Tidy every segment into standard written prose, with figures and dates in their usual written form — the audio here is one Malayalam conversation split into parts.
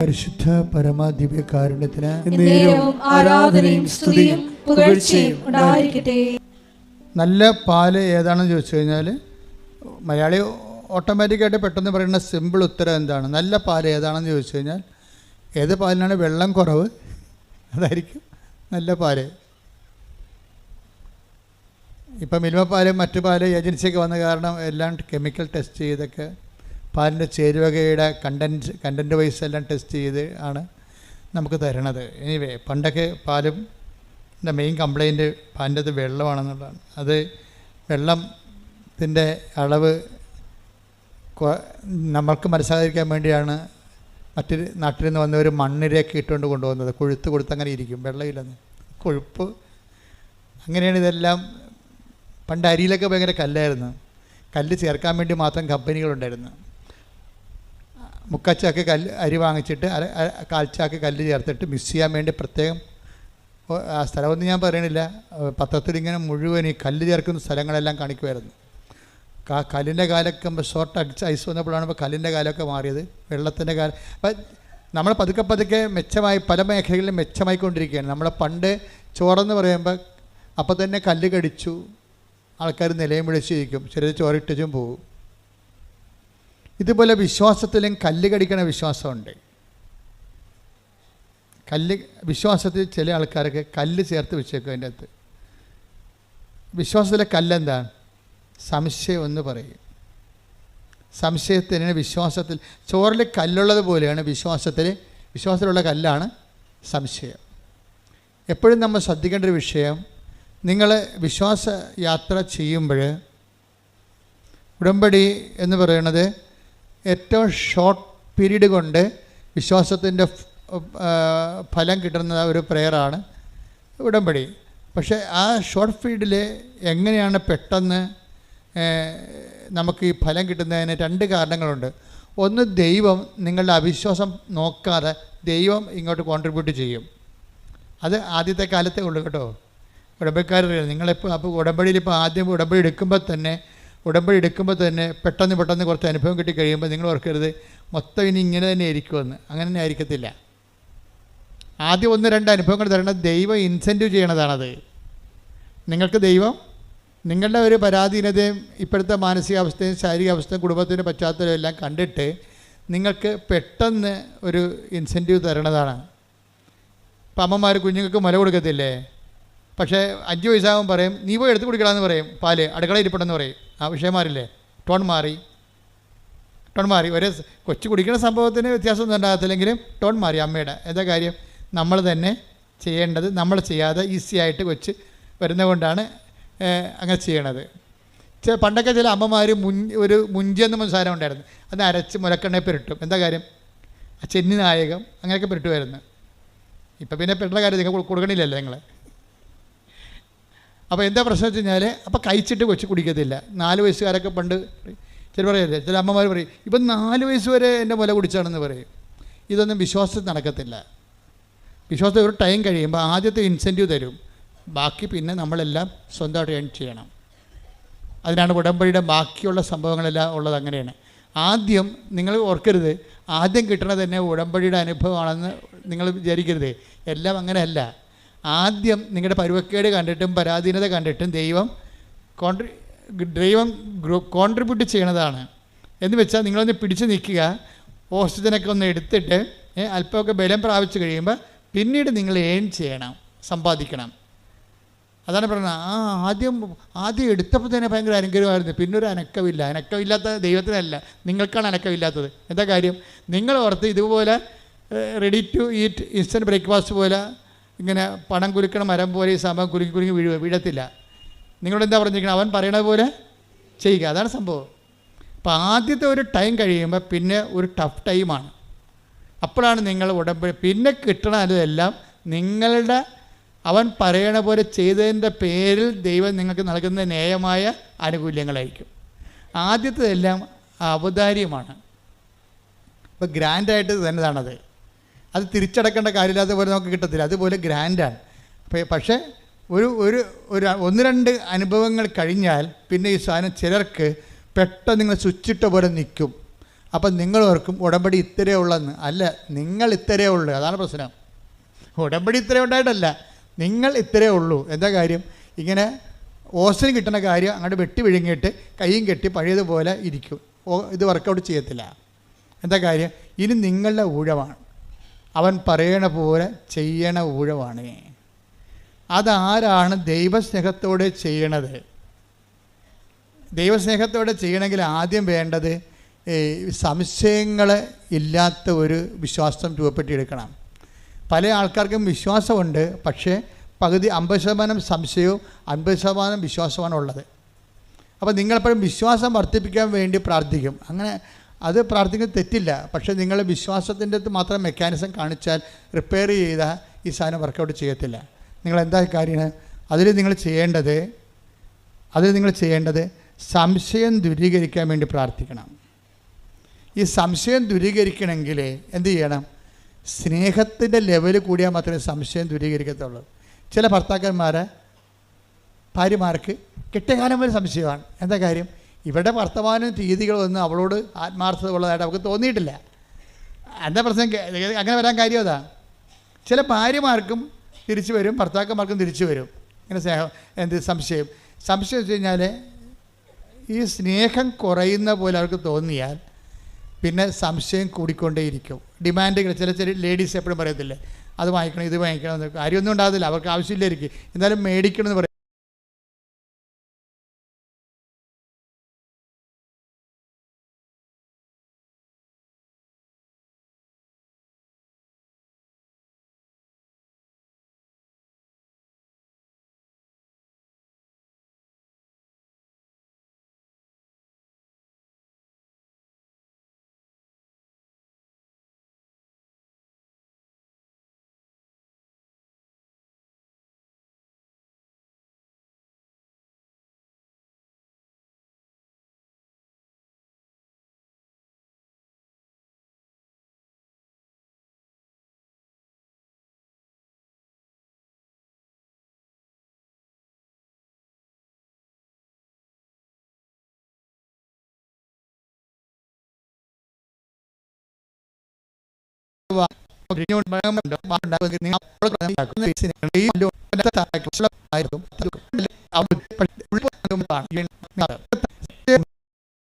പരിശുദ്ധ പരമാദിവ്യകാരുണ്യത്തിന് ആരാധനയും സ്തുതിയും പുകഴ്ചയും ഉണ്ടായിരിക്കട്ടെ. നല്ല പാല് ഏതാണെന്ന് ചോദിച്ചു കഴിഞ്ഞാൽ മലയാളി ഓട്ടോമാറ്റിക്കായിട്ട് പെട്ടെന്ന് പറയുന്ന സിമ്പിൾ ഉത്തരം എന്താണ്? നല്ല പാല് ഏതാണെന്ന് ചോദിച്ചു കഴിഞ്ഞാൽ ഏത് പാലിനാണ് വെള്ളം കുറവ് അതായിരിക്കും നല്ല പാല്. ഇപ്പം മിൽമ പാല് മറ്റു പാല് ഏജൻസിയൊക്കെ വന്ന കാരണം എല്ലാം കെമിക്കൽ ടെസ്റ്റ് ചെയ്തൊക്കെ പാലിൻ്റെ ചേരുവകയുടെ കണ്ടൻറ്റ് വൈസ് എല്ലാം ടെസ്റ്റ് ചെയ്ത് ആണ് നമുക്ക് തരണത്. എനിവേ പണ്ടൊക്കെ പാലും മെയിൻ കംപ്ലൈൻറ്റ് പാലിൻ്റെ അത് വെള്ളമാണെന്നുള്ളതാണ്. അത് വെള്ളത്തിൻ്റെ അളവ് നമ്മൾക്ക് മനസ്സിലാതിരിക്കാൻ വേണ്ടിയാണ് മറ്റൊരു നാട്ടിൽ നിന്ന് വന്നവർ മണ്ണിരയൊക്കെ ഇട്ടുകൊണ്ട് കൊണ്ടുപോകുന്നത്. കൊഴുത്ത് കൊടുത്ത് അങ്ങനെ ഇരിക്കും, വെള്ളമില്ലെന്ന് കൊഴുപ്പ്. അങ്ങനെയാണ് ഇതെല്ലാം. പണ്ട് അരിയിലൊക്കെ ഭയങ്കര കല്ലായിരുന്നു. കല്ല് ചേർക്കാൻ വേണ്ടി മാത്രം കമ്പനികളുണ്ടായിരുന്നു. മുക്കാച്ചാക്ക് അരി വാങ്ങിച്ചിട്ട് കാൽച്ചാക്ക് കല്ല് ചേർത്തിട്ട് മിക്സ് ചെയ്യാൻ വേണ്ടി പ്രത്യേകം ആ സ്ഥലമൊന്നും ഞാൻ പറയണില്ല, പത്രത്തിൽ ഇങ്ങനെ മുഴുവൻ ഈ കല്ല് ചേർക്കുന്ന സ്ഥലങ്ങളെല്ലാം കാണിക്കുമായിരുന്നു. കല്ലിൻ്റെ കാലൊക്കെ ഷോർട്ട് അടിച്ച് ഐസ് വന്നപ്പോഴാണ് ഇപ്പോൾ കല്ലിൻ്റെ കാലമൊക്കെ മാറിയത്, വെള്ളത്തിൻ്റെ കാലം. അപ്പം നമ്മൾ പതുക്കെ പതുക്കെ മെച്ചമായി പല മേഖലകളിലും മെച്ചമായിക്കൊണ്ടിരിക്കുകയാണ്. നമ്മളെ പണ്ട് ചോറെന്ന് പറയുമ്പോൾ അപ്പോൾ തന്നെ കല്ല് കടിച്ചു ആൾക്കാർ നിലയും വിളിച്ചിരിക്കും, ചിലർ ചോറിട്ടിച്ചും പോകും. ഇതുപോലെ വിശ്വാസത്തിലും കല്ല് കടിക്കണ വിശ്വാസമുണ്ട്. വിശ്വാസത്തിൽ ചില ആൾക്കാർക്ക് കല്ല് ചേർത്ത് വെച്ചേക്കും. അതിൻ്റെ അകത്ത് വിശ്വാസത്തിലെ കല്ലെന്താണ്? സംശയം എന്ന് പറയും. സംശയത്തിന് വിശ്വാസത്തിൽ ചോറിൽ കല്ലുള്ളത് പോലെയാണ് വിശ്വാസത്തിലുള്ള കല്ലാണ് സംശയം. എപ്പോഴും നമ്മൾ ശ്രദ്ധിക്കേണ്ട ഒരു വിഷയം, നിങ്ങൾ വിശ്വാസ യാത്ര ചെയ്യുമ്പോൾ ഉടമ്പടി എന്ന് പറയുന്നത് ഏറ്റവും ഷോർട്ട് പീരീഡ് കൊണ്ട് വിശ്വാസത്തിൻ്റെ ഫലം കിട്ടുന്ന ഒരു പ്രെയറാണ് ഉടമ്പടി. പക്ഷേ ആ ഷോർട്ട് പീരീഡിൽ എങ്ങനെയാണ് പെട്ടെന്ന് നമുക്ക് ഈ ഫലം കിട്ടുന്നതിന് രണ്ട് കാരണങ്ങളുണ്ട്. ഒന്ന്, ദൈവം നിങ്ങളുടെ അവിശ്വാസം നോക്കാതെ ദൈവം ഇങ്ങോട്ട് കോൺട്രിബ്യൂട്ട് ചെയ്യും. അത് ആദ്യത്തെ കാലത്തേ ഉള്ളൂ കേട്ടോ. ഉടമ്പടിക്കാരറിയാം നിങ്ങളിപ്പോൾ. അപ്പോൾ ഉടമ്പടിയിൽ ഇപ്പോൾ ആദ്യം ഉടമ്പടി എടുക്കുമ്പോൾ തന്നെ പെട്ടെന്ന് കുറച്ച് അനുഭവം കിട്ടി കഴിയുമ്പോൾ നിങ്ങൾ ഓർക്കരുത് മൊത്തം ഇനി ഇങ്ങനെ തന്നെ ആയിരിക്കുമെന്ന്. അങ്ങനെ തന്നെ ആയിരിക്കത്തില്ല. ആദ്യം 1-2 അനുഭവങ്ങൾ തരണം. ദൈവം ഇൻസെൻറ്റീവ് ചെയ്യണതാണത്. നിങ്ങൾക്ക് ദൈവം നിങ്ങളുടെ ഒരു പരാധീനതയും ഇപ്പോഴത്തെ മാനസികാവസ്ഥയും ശാരീരികാവസ്ഥയും കുടുംബത്തിൻ്റെ പശ്ചാത്തലം എല്ലാം കണ്ടിട്ട് നിങ്ങൾക്ക് പെട്ടെന്ന് ഒരു ഇൻസെൻറ്റീവ് തരണതാണ്. ഇപ്പം അമ്മമാർ കുഞ്ഞുങ്ങൾക്ക് മുല കൊടുക്കത്തില്ലേ? പക്ഷേ 5 വയസ്സാകുമ്പോൾ പറയും നീ പോയി എടുത്ത് കുടിക്കണമെന്ന് പറയും. പാല് അടുക്കളയിൽ ഇരിപ്പുണ്ടെന്ന് പറയും. ആ വിഷയമാരില്ലേ? ടോൺ മാറി. ഒരേ കൊച്ചു കുടിക്കുന്ന സംഭവത്തിന് വ്യത്യാസമൊന്നും ഉണ്ടാകത്തില്ലെങ്കിലും ടോൺ മാറി അമ്മയുടെ. എന്താ കാര്യം? നമ്മൾ തന്നെ ചെയ്യേണ്ടത് നമ്മൾ ചെയ്യാതെ ഈസി ആയിട്ട് കൊച്ച് വരുന്നത് കൊണ്ടാണ് അങ്ങനെ ചെയ്യണത്. പണ്ടൊക്കെ ചില അമ്മമാർ ഒരു മുഞ്ചെന്ന് സാധനം ഉണ്ടായിരുന്നു, അത് അരച്ച് മുലക്കെണ്ണയെ പെരട്ടും. എന്താ കാര്യം? ചെന്നി നായകം അങ്ങനെയൊക്കെ പെരട്ടുമായിരുന്നു. ഇപ്പം പിന്നെ പെട്ടുള്ള കാര്യം നിങ്ങൾ കൊടുക്കണില്ലല്ലോ നിങ്ങൾ. അപ്പോൾ എന്താ പ്രശ്നം വെച്ച് കഴിഞ്ഞാൽ അപ്പോൾ കഴിച്ചിട്ട് കൊച്ചു കുടിക്കത്തില്ല. 4 വയസ്സുകാരൊക്കെ പണ്ട് ചില പറയല്ലേ, ചില അമ്മമാർ പറയും ഇപ്പം 4 വയസ്സ് വരെ എൻ്റെ മുല കുടിച്ചാണെന്ന് പറയും. ഇതൊന്നും വിശ്വാസത്തിൽ നടക്കത്തില്ല. വിശ്വാസത്തിൽ ഒരു ടൈം കഴിയുമ്പോൾ ആദ്യത്തെ ഇൻസെൻറ്റീവ് തരും, ബാക്കി പിന്നെ നമ്മളെല്ലാം സ്വന്തമായിട്ട് ഏൺ ചെയ്യണം. അതിനാണ് ഉടമ്പടിയുടെ ബാക്കിയുള്ള സംഭവങ്ങളെല്ലാം ഉള്ളത്. അങ്ങനെയാണ്. ആദ്യം നിങ്ങൾ ഓർക്കരുത്, ആദ്യം കിട്ടണത് തന്നെ ഉടമ്പടിയുടെ അനുഭവമാണെന്ന് നിങ്ങൾ വിചാരിക്കരുത്. എല്ലാം അങ്ങനെയല്ല. ആദ്യം നിങ്ങളുടെ പരുവക്കേട് കണ്ടിട്ടും പരാധീനത കണ്ടിട്ടും ദൈവം കോൺട്രിബ്യൂട്ട് ചെയ്യണതാണ്. എന്ന് വെച്ചാൽ നിങ്ങളൊന്ന് പിടിച്ച് നിൽക്കുക, ഓക്സിജനൊക്കെ ഒന്ന് എടുത്തിട്ട് അല്പമൊക്കെ ബലം പ്രാപിച്ച് കഴിയുമ്പോൾ പിന്നീട് നിങ്ങൾ ഏൺ ചെയ്യണം, സമ്പാദിക്കണം. അതാണ് പറയുന്നത്. ആദ്യം എടുത്തപ്പോൾ തന്നെ ഭയങ്കര അനുഗ്രഹമായിരുന്നു, പിന്നെ ഒരു അനക്കമില്ലാത്ത ദൈവത്തിനല്ല, നിങ്ങൾക്കാണ് അനക്കമില്ലാത്തത്. എന്താ കാര്യം? നിങ്ങൾ ഓർത്ത് ഇതുപോലെ ready to eat instant breakfast പോലെ ഇങ്ങനെ പണം കുലുക്കണ മരം പോലെ ഈ സംഭവം കുലുങ്ങി വീഴത്തില്ല. നിങ്ങളോട് എന്താ പറഞ്ഞിരിക്കണം? അവൻ പറയണ പോലെ ചെയ്യുക. അതാണ് സംഭവം. അപ്പോൾ ആദ്യത്തെ ഒരു ടൈം കഴിയുമ്പോൾ പിന്നെ ഒരു ടഫ് ടൈമാണ്. അപ്പോഴാണ് നിങ്ങൾ ഉടമ്പടി പിന്നെ കിട്ടണതെല്ലാം നിങ്ങളുടെ അവൻ പറയണ പോലെ ചെയ്തതിൻ്റെ പേരിൽ ദൈവം നിങ്ങൾക്ക് നൽകുന്ന ന്യായമായ ആനുകൂല്യങ്ങളായിരിക്കും. ആദ്യത്തേതെല്ലാം ഔദാര്യമാണ്. ഇപ്പോൾ ഗ്രാൻഡായിട്ട് തന്നെയാണത്. അത് തിരിച്ചടക്കേണ്ട കാര്യമില്ലാത്ത പോലെ നമുക്ക് കിട്ടത്തില്ല. അതുപോലെ ഗ്രാൻഡാണ്. പക്ഷേ ഒരു 1-2 അനുഭവങ്ങൾ കഴിഞ്ഞാൽ പിന്നെ ഈ സാധനം ചിലർക്ക് പെട്ടെന്ന് നിങ്ങൾ സ്വിച്ചിട്ട പോലെ നിൽക്കും. അപ്പം നിങ്ങളോർക്കും ഉടമ്പടി ഇത്രയേ ഉള്ളെന്ന്. അല്ല, നിങ്ങൾ ഇത്രയേ ഉള്ളൂ. അതാണ് പ്രശ്നം. ഉടമ്പടി ഇത്രയേ ഉണ്ടായിട്ടല്ല, നിങ്ങൾ ഇത്രയേ ഉള്ളൂ. എന്താ കാര്യം? ഇങ്ങനെ ഓസിന് കിട്ടുന്ന കാര്യം അങ്ങോട്ട് വെട്ടി വിഴുങ്ങിയിട്ട് കൈയും കെട്ടി പഴയതുപോലെ ഇരിക്കും. ഇത് വർക്കൗട്ട് ചെയ്യത്തില്ല. എന്താ കാര്യം? ഇനി നിങ്ങളുടെ ഊഴമാണ്. അവൻ പറയണ പോലെ ചെയ്യണ ഊഴമാണ്. അതാരാണ് ദൈവസ്നേഹത്തോടെ ചെയ്യണത്? ദൈവസ്നേഹത്തോടെ ചെയ്യണമെങ്കിൽ ആദ്യം വേണ്ടത് സംശയങ്ങൾ ഇല്ലാത്ത ഒരു വിശ്വാസം രൂപപ്പെടുത്തിയെടുക്കണം. പല ആൾക്കാർക്കും വിശ്വാസമുണ്ട്, പക്ഷേ പകുതി 50% സംശയവും 50% വിശ്വാസമാണ് ഉള്ളത്. അപ്പോൾ നിങ്ങളെപ്പോഴും വിശ്വാസം വർദ്ധിപ്പിക്കാൻ വേണ്ടി പ്രാർത്ഥിക്കും. അങ്ങനെ അത് പ്രാർത്ഥിക്കുന്നത് തെറ്റില്ല. പക്ഷേ നിങ്ങൾ വിശ്വാസത്തിൻ്റെ അടുത്ത് മാത്രം മെക്കാനിസം കാണിച്ചാൽ റിപ്പയർ ചെയ്താൽ ഈ സാധനം വർക്കൗട്ട് ചെയ്യത്തില്ല. നിങ്ങളെന്താ കാര്യമാണ് അതിൽ നിങ്ങൾ ചെയ്യേണ്ടത്? സംശയം ദൂരീകരിക്കാൻ വേണ്ടി പ്രാർത്ഥിക്കണം. ഈ സംശയം ദൂരീകരിക്കണമെങ്കിൽ എന്ത് ചെയ്യണം? സ്നേഹത്തിൻ്റെ ലെവൽ കൂടിയാൽ മാത്രമേ സംശയം ദൂരീകരിക്കത്തുള്ളൂ. ചില ഭർത്താക്കന്മാരെ ഭാര്യമാർക്ക് കെട്ടിയകാലം വരെ സംശയമാണ്. എന്താ കാര്യം? ഇവരുടെ വർത്തമാനം രീതികളൊന്നും അവളോട് ആത്മാർത്ഥത ഉള്ളതായിട്ട് അവൾക്ക് തോന്നിയിട്ടില്ല. എന്താ പ്രശ്നം? അങ്ങനെ വരാൻ കാര്യം അതാ. ചില ഭാര്യമാർക്കും തിരിച്ചു വരും, ഭർത്താക്കന്മാർക്കും തിരിച്ചു വരും. ഇങ്ങനെ സംശയം വെച്ച് കഴിഞ്ഞാൽ ഈ സ്നേഹം കുറയുന്ന പോലെ അവർക്ക് തോന്നിയാൽ പിന്നെ സംശയം കൂടിക്കൊണ്ടേയിരിക്കും. ഡിമാൻഡുകൾ ചില ലേഡീസ് എപ്പോഴും പറയത്തില്ലേ, അത് വാങ്ങിക്കണം ഇത് വാങ്ങിക്കണം എന്ന്. കാര്യമൊന്നും ഉണ്ടാകത്തില്ല, അവർക്ക് ആവശ്യമില്ലായിരിക്കും, എന്നാലും മേടിക്കണമെന്ന് പറയും.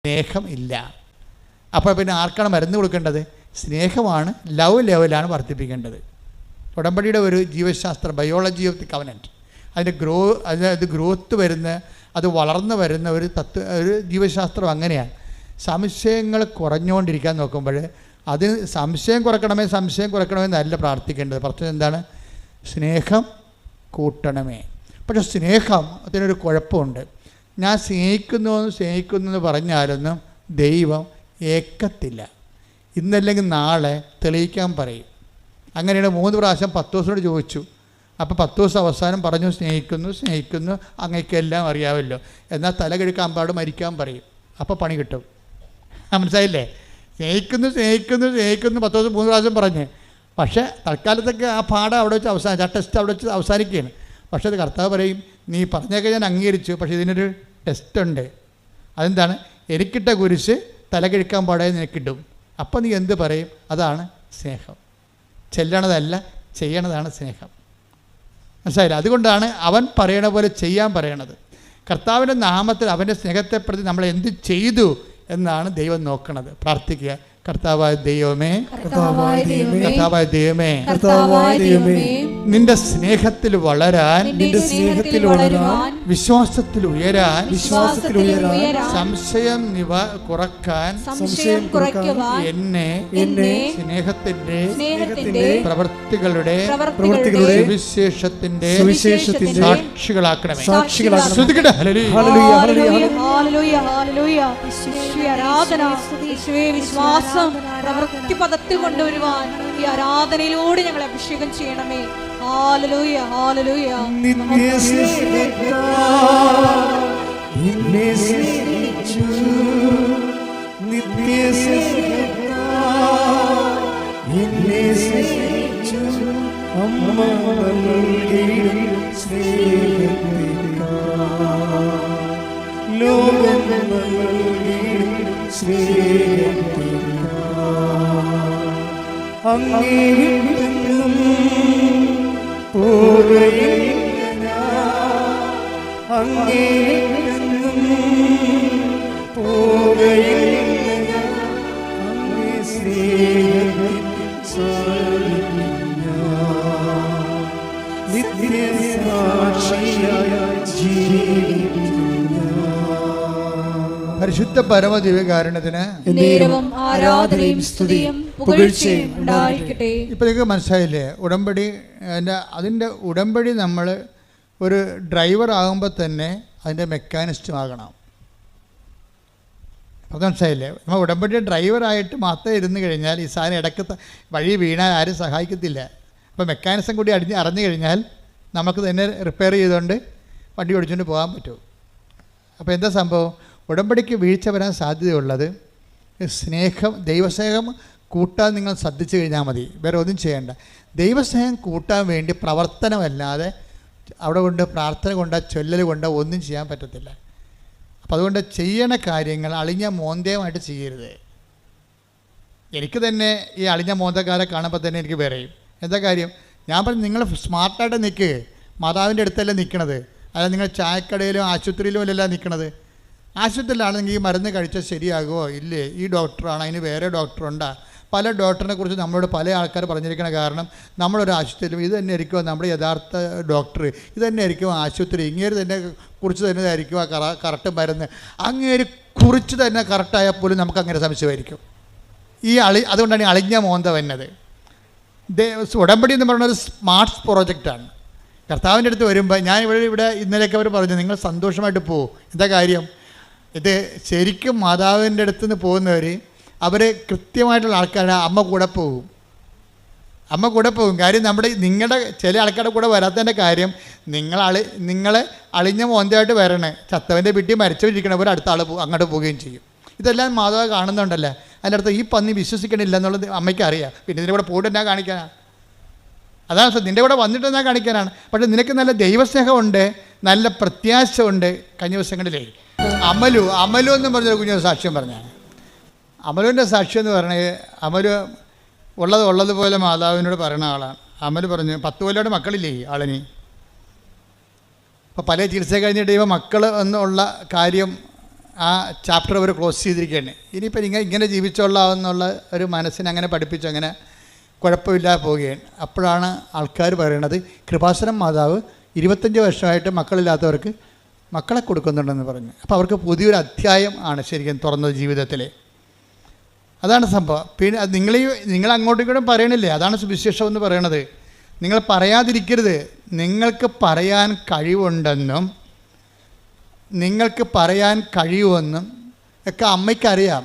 സ്നേഹം ഇല്ല. അപ്പോൾ പിന്നെ ആർക്കാണ് മരുന്ന് കൊടുക്കേണ്ടത്? സ്നേഹമാണ്, ലവ് ലെവലാണ് വർദ്ധിപ്പിക്കേണ്ടത്. ഉടമ്പടിയുടെ ഒരു ജീവശാസ്ത്രം, ബയോളജി ഓഫ് ദി കവനൻറ്റ്, അതിൻ്റെ ഗ്രോത്ത് വരുന്ന, അത് വളർന്നു വരുന്ന ഒരു ജീവശാസ്ത്രം അങ്ങനെയാണ്. സംശയങ്ങൾ കുറഞ്ഞുകൊണ്ടിരിക്കാൻ നോക്കുമ്പോൾ അതിന് സംശയം കുറയ്ക്കണമെന്നല്ല പ്രാർത്ഥിക്കേണ്ടത്. പ്രശ്നം എന്താണ്? സ്നേഹം കൂട്ടണമേ. പക്ഷേ സ്നേഹം അതിനൊരു കുഴപ്പമുണ്ട്. ഞാൻ സ്നേഹിക്കുന്നു എന്ന് പറഞ്ഞാലൊന്നും ദൈവം ഏക്കത്തില്ല. ഇന്നല്ലെങ്കിൽ നാളെ തെളിയിക്കാൻ പറയും. അങ്ങനെയാണ് 3 പ്രാവശ്യം പത്തോസിനോട് ചോദിച്ചു. അപ്പോൾ പത്തോസ് അവസാനം പറഞ്ഞു, സ്നേഹിക്കുന്നു അങ്ങേക്കെല്ലാം അറിയാമല്ലോ, എന്നാൽ തല കഴുക്കാൻ പാട് മരിക്കാൻ പറയും. അപ്പോൾ പണി കിട്ടും. മനസ്സിലായില്ലേ? സ്നേഹിക്കുന്നു 10 3 പ്രാവശ്യം പറഞ്ഞ്. പക്ഷേ തൽക്കാലത്തൊക്കെ ആ പാഠം അവിടെ വെച്ച് ആ ടെസ്റ്റ് അവിടെ വെച്ച് അവസാനിക്കുകയാണ്. പക്ഷേ അത് കർത്താവ് പറയും, നീ പറഞ്ഞൊക്കെ ഞാൻ അംഗീകരിച്ചു, പക്ഷേ ഇതിനൊരു ടെസ്റ്റ് ഉണ്ട്. അതെന്താണ്? എനിക്കിട്ട കുരിശ് തല കഴിക്കാൻ പാടാതെ നിനക്കിട്ടും. അപ്പം നീ എന്ത് പറയും? അതാണ് സ്നേഹം. ചെല്ലണതല്ല, ചെയ്യണതാണ് സ്നേഹം. മനസ്സിലായില്ല? അതുകൊണ്ടാണ് അവൻ പറയണ പോലെ ചെയ്യാൻ പറയണത്. കർത്താവിൻ്റെ നാമത്തിൽ അവൻ്റെ സ്നേഹത്തെപ്രതി നമ്മൾ എന്ത് ചെയ്തു എന്നാണ് ദൈവം നോക്കണത്. പ്രാർത്ഥിക്കുക. കർത്താവായ ദൈവമേ, നിന്റെ സ്നേഹത്തിൽ വളരാൻ, വിശ്വാസത്തിൽ ഉയരാൻ, സംശയം കുറക്കാൻ എന്നെ സ്നേഹത്തിന്റെ പ്രവൃത്തികളുടെ സുവിശേഷത്തിന്റെ സാക്ഷികളാക്കണമേ. ശ്രുതിക്കട്ടെ. വിശ്വാസം പ്രവൃത്തി പദത്തിൽ കൊണ്ടുവരുവാൻ ഈ ആരാധനയിലൂടെ ഞങ്ങളെ അഭിഷേകം ചെയ്യണമേ. Hallelujah, hallelujah. ലോകം അങ്ങേ വിട്ടെങ്ങും പോകയില്ല അങ്ങേ വിട്ടെങ്ങും പോകയില്ല അങ്ങേ സ്നേഹത്തിൽ നിത്യസാക്ഷിയായ പരിശുദ്ധ പരമദിവ്യകാരുണ്യത്തിന് നേരവും ആരാധനയും സ്തുതിയും പുകഴ്ചയും ഉണ്ടായിരിക്കട്ടെ. ഇപ്പം നിങ്ങൾക്ക് മനസ്സിലായില്ലേ ഉടമ്പടി? അതിൻ്റെ ഉടമ്പടി നമ്മൾ ഒരു ഡ്രൈവർ ആകുമ്പോൾ തന്നെ അതിൻ്റെ മെക്കാനിസ്റ്റും ആകണം. അത് മനസ്സിലായില്ലേ? നമ്മൾ ഉടമ്പടി ഡ്രൈവറായിട്ട് മാത്രം ഇരുന്ന് കഴിഞ്ഞാൽ ഈ സാധനം ഇടയ്ക്ക് വഴി വീണാൽ ആരും സഹായിക്കത്തില്ല. അപ്പോൾ മെക്കാനിസം കൂടി അറിഞ്ഞു കഴിഞ്ഞാൽ നമുക്ക് തന്നെ റിപ്പയർ ചെയ്തുകൊണ്ട് വണ്ടി ഓടിച്ചുകൊണ്ട് പോകാൻ പറ്റും. അപ്പോൾ എന്താ സംഭവം? ഉടമ്പടിക്ക് വീഴ്ച വരാൻ സാധ്യതയുള്ളത് സ്നേഹം, ദൈവസ്നേഹം കൂട്ടാൻ നിങ്ങൾ ശ്രദ്ധിച്ചു കഴിഞ്ഞാൽ മതി. വേറെ ഒന്നും ചെയ്യേണ്ട. ദൈവസ്നേഹം കൂട്ടാൻ വേണ്ടി പ്രവർത്തനമല്ലാതെ അവിടെ കൊണ്ട് പ്രാർത്ഥന കൊണ്ടോ ചൊല്ലൽ കൊണ്ടോ ഒന്നും ചെയ്യാൻ പറ്റത്തില്ല. അപ്പോൾ അതുകൊണ്ട് ചെയ്യണ കാര്യങ്ങൾ അളിഞ്ഞ മോന്തയുമായിട്ട് ചെയ്യരുത്. എനിക്ക് തന്നെ ഈ അളിഞ്ഞ മോന്തക്കാരെ കാണുമ്പോൾ തന്നെ എനിക്ക് പറയും എന്താ കാര്യം? ഞാൻ പറഞ്ഞു നിങ്ങൾ സ്മാർട്ടായിട്ട് നിൽക്കുക. മാതാവിൻ്റെ അടുത്തല്ലേ നിൽക്കണത്, അതായത് നിങ്ങൾ ചായക്കടയിലും ആശുപത്രിയിലും അല്ലല്ല നിൽക്കണത്. ആശുപത്രിയിലാണെങ്കിൽ ഈ മരുന്ന് കഴിച്ചാൽ ശരിയാകുമോ ഇല്ലേ, ഈ ഡോക്ടറാണ്, അതിന് വേറെ ഡോക്ടറുണ്ടാ. പല ഡോക്ടറിനെ കുറിച്ച് നമ്മളോട് പല ആൾക്കാർ പറഞ്ഞിരിക്കണ കാരണം നമ്മളൊരു ആശുപത്രിയിലും ഇത് തന്നെ ആയിരിക്കുമോ നമ്മുടെ യഥാർത്ഥ ഡോക്ടർ, ഇത് തന്നെ ആയിരിക്കുമോ ആശുപത്രി, ഇങ്ങേര് തന്നെ കുറിച്ച് തന്നെ ആയിരിക്കുമോ കറക്റ്റ് മരുന്ന്, അങ്ങേര് കുറിച്ച് തന്നെ കറക്റ്റായാൽ പോലും നമുക്ക് അങ്ങനെ സംശയമായിരിക്കും. അതുകൊണ്ടാണ് ഈ അളിഞ്ഞ മോന്ത വന്നത്. ഉടമ്പടി എന്ന് പറയുന്നത് ഒരു സ്മാർട്ട് പ്രോജക്റ്റാണ്. കർത്താവിൻ്റെ അടുത്ത് വരുമ്പോൾ ഞാൻ ഇവിടെ ഇന്നലെയൊക്കെ അവർ പറഞ്ഞു നിങ്ങൾ സന്തോഷമായിട്ട് പോകും. എന്താ കാര്യം? ഇത് ശരിക്കും മാതാവിൻ്റെ അടുത്ത് നിന്ന് പോകുന്നവർ അവർ കൃത്യമായിട്ടുള്ള ആൾക്കാരുടെ അമ്മ കൂടെ പോകും. കാര്യം നിങ്ങളുടെ ചില ആൾക്കാരുടെ കൂടെ വരാത്തതിൻ്റെ കാര്യം നിങ്ങളെ അളിഞ്ഞ മോന്തയായിട്ട് വരണേ, ചത്തവൻ്റെ വീട്ടിൽ മരിച്ചുകൊണ്ടിരിക്കണവർ അടുത്ത ആൾ അങ്ങോട്ട് പോവുകയും ചെയ്യും. ഇതെല്ലാം മാതാവ് കാണുന്നുണ്ടല്ലേ. അതിൻ്റെ അടുത്ത് ഈ പന്നി വിശ്വസിക്കണില്ല എന്നുള്ളത് അമ്മയ്ക്ക് അറിയാം. പിന്നെ ഇതിൻ്റെ കൂടെ പോയിട്ട് എന്നാ കാണിക്കാനാണ്? അതാണ് നിൻ്റെ കൂടെ വന്നിട്ട് എന്നാ കാണിക്കാനാണ്? പക്ഷേ നിനക്ക് നല്ല ദൈവസ്നേഹമുണ്ട്, നല്ല പ്രത്യാശ ഉണ്ട്. കഴിഞ്ഞ ദിവസങ്ങളിലേ അമലു എന്ന് പറഞ്ഞൊരു കുഞ്ഞൊരു സാക്ഷ്യം പറഞ്ഞാണ്. അമലുവിൻ്റെ സാക്ഷ്യം എന്ന് പറഞ്ഞാൽ അമലു ഉള്ളതുപോലെ മാതാവിനോട് പറയുന്ന ആളാണ്. അമൽ പറഞ്ഞു 10 കൊല്ലയുടെ മക്കളില്ലേ ആളിനി. അപ്പോൾ പല ചികിത്സ കഴിഞ്ഞിട്ട് ഇവ മക്കൾ എന്നുള്ള കാര്യം ആ ചാപ്റ്റർ അവർ ക്ലോസ് ചെയ്തിരിക്കുകയാണ്. ഇനിയിപ്പോൾ ഇങ്ങനെ ജീവിച്ചോളാമെന്നുള്ള ഒരു മനസ്സിനെ അങ്ങനെ പഠിപ്പിച്ചു, അങ്ങനെ കുഴപ്പമില്ലാതെ പോവുകയാണ്. അപ്പോഴാണ് ആൾക്കാർ പറയണത് കൃപാസനം മാതാവ് 25 വർഷമായിട്ട് മക്കളില്ലാത്തവർക്ക് മക്കളെ കൊടുക്കുന്നുണ്ടെന്ന് പറഞ്ഞു. അപ്പോൾ അവർക്ക് പുതിയൊരു അധ്യായം ആണ് ശരിക്കും തുറന്നത് ജീവിതത്തിൽ. അതാണ് സംഭവം. പിന്നെ അത് നിങ്ങൾ അങ്ങോട്ടും ഇങ്ങോട്ടും പറയണില്ലേ, അതാണ് സുവിശേഷം എന്ന് പറയണത്. നിങ്ങൾ പറയാതിരിക്കരുത്. നിങ്ങൾക്ക് പറയാൻ കഴിവുണ്ടെന്നും നിങ്ങൾക്ക് പറയാൻ കഴിയുമെന്നും ഒക്കെ അമ്മയ്ക്കറിയാം.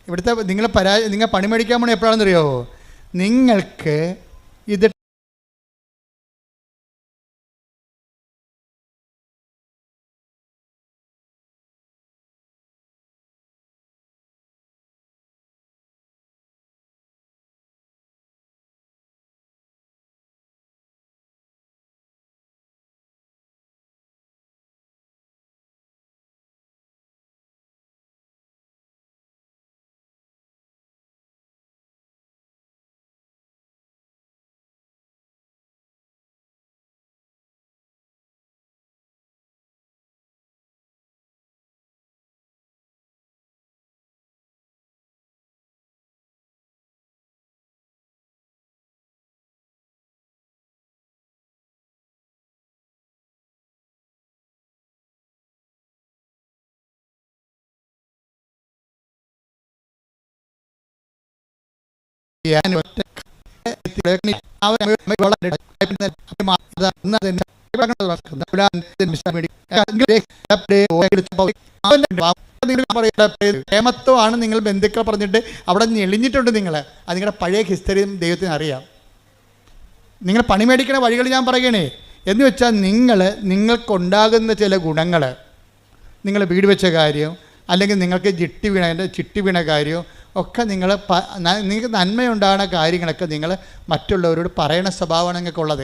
ഇവിടുത്തെ നിങ്ങൾ പണി മേടിക്കാൻ പോണേ എപ്പോഴാണെന്ന് അറിയാമോ? നിങ്ങൾക്ക് ഇത് പ്രേമത്വമാണ് നിങ്ങൾ ബന്ധുക്കൾ പറഞ്ഞിട്ട് അവിടെ ഞെളിഞ്ഞിട്ടുണ്ട്. നിങ്ങൾ അത് നിങ്ങളുടെ പഴയ ഹിസ്റ്ററിയും ദൈവത്തിന് അറിയാം. നിങ്ങൾ പണി മേടിക്കണ വഴികൾ ഞാൻ പറയണേ എന്ന് വെച്ചാൽ നിങ്ങൾക്കുണ്ടാകുന്ന ചില ഗുണങ്ങൾ, നിങ്ങൾ വീട് വെച്ച കാര്യം അല്ലെങ്കിൽ നിങ്ങൾക്ക് ചിട്ടി വീണ കാര്യം ഒക്കെ നിങ്ങൾക്ക് നന്മയുണ്ടാകുന്ന കാര്യങ്ങളൊക്കെ നിങ്ങൾ മറ്റുള്ളവരോട് പറയണ സ്വഭാവമാണ് നിങ്ങൾക്കുള്ളത്.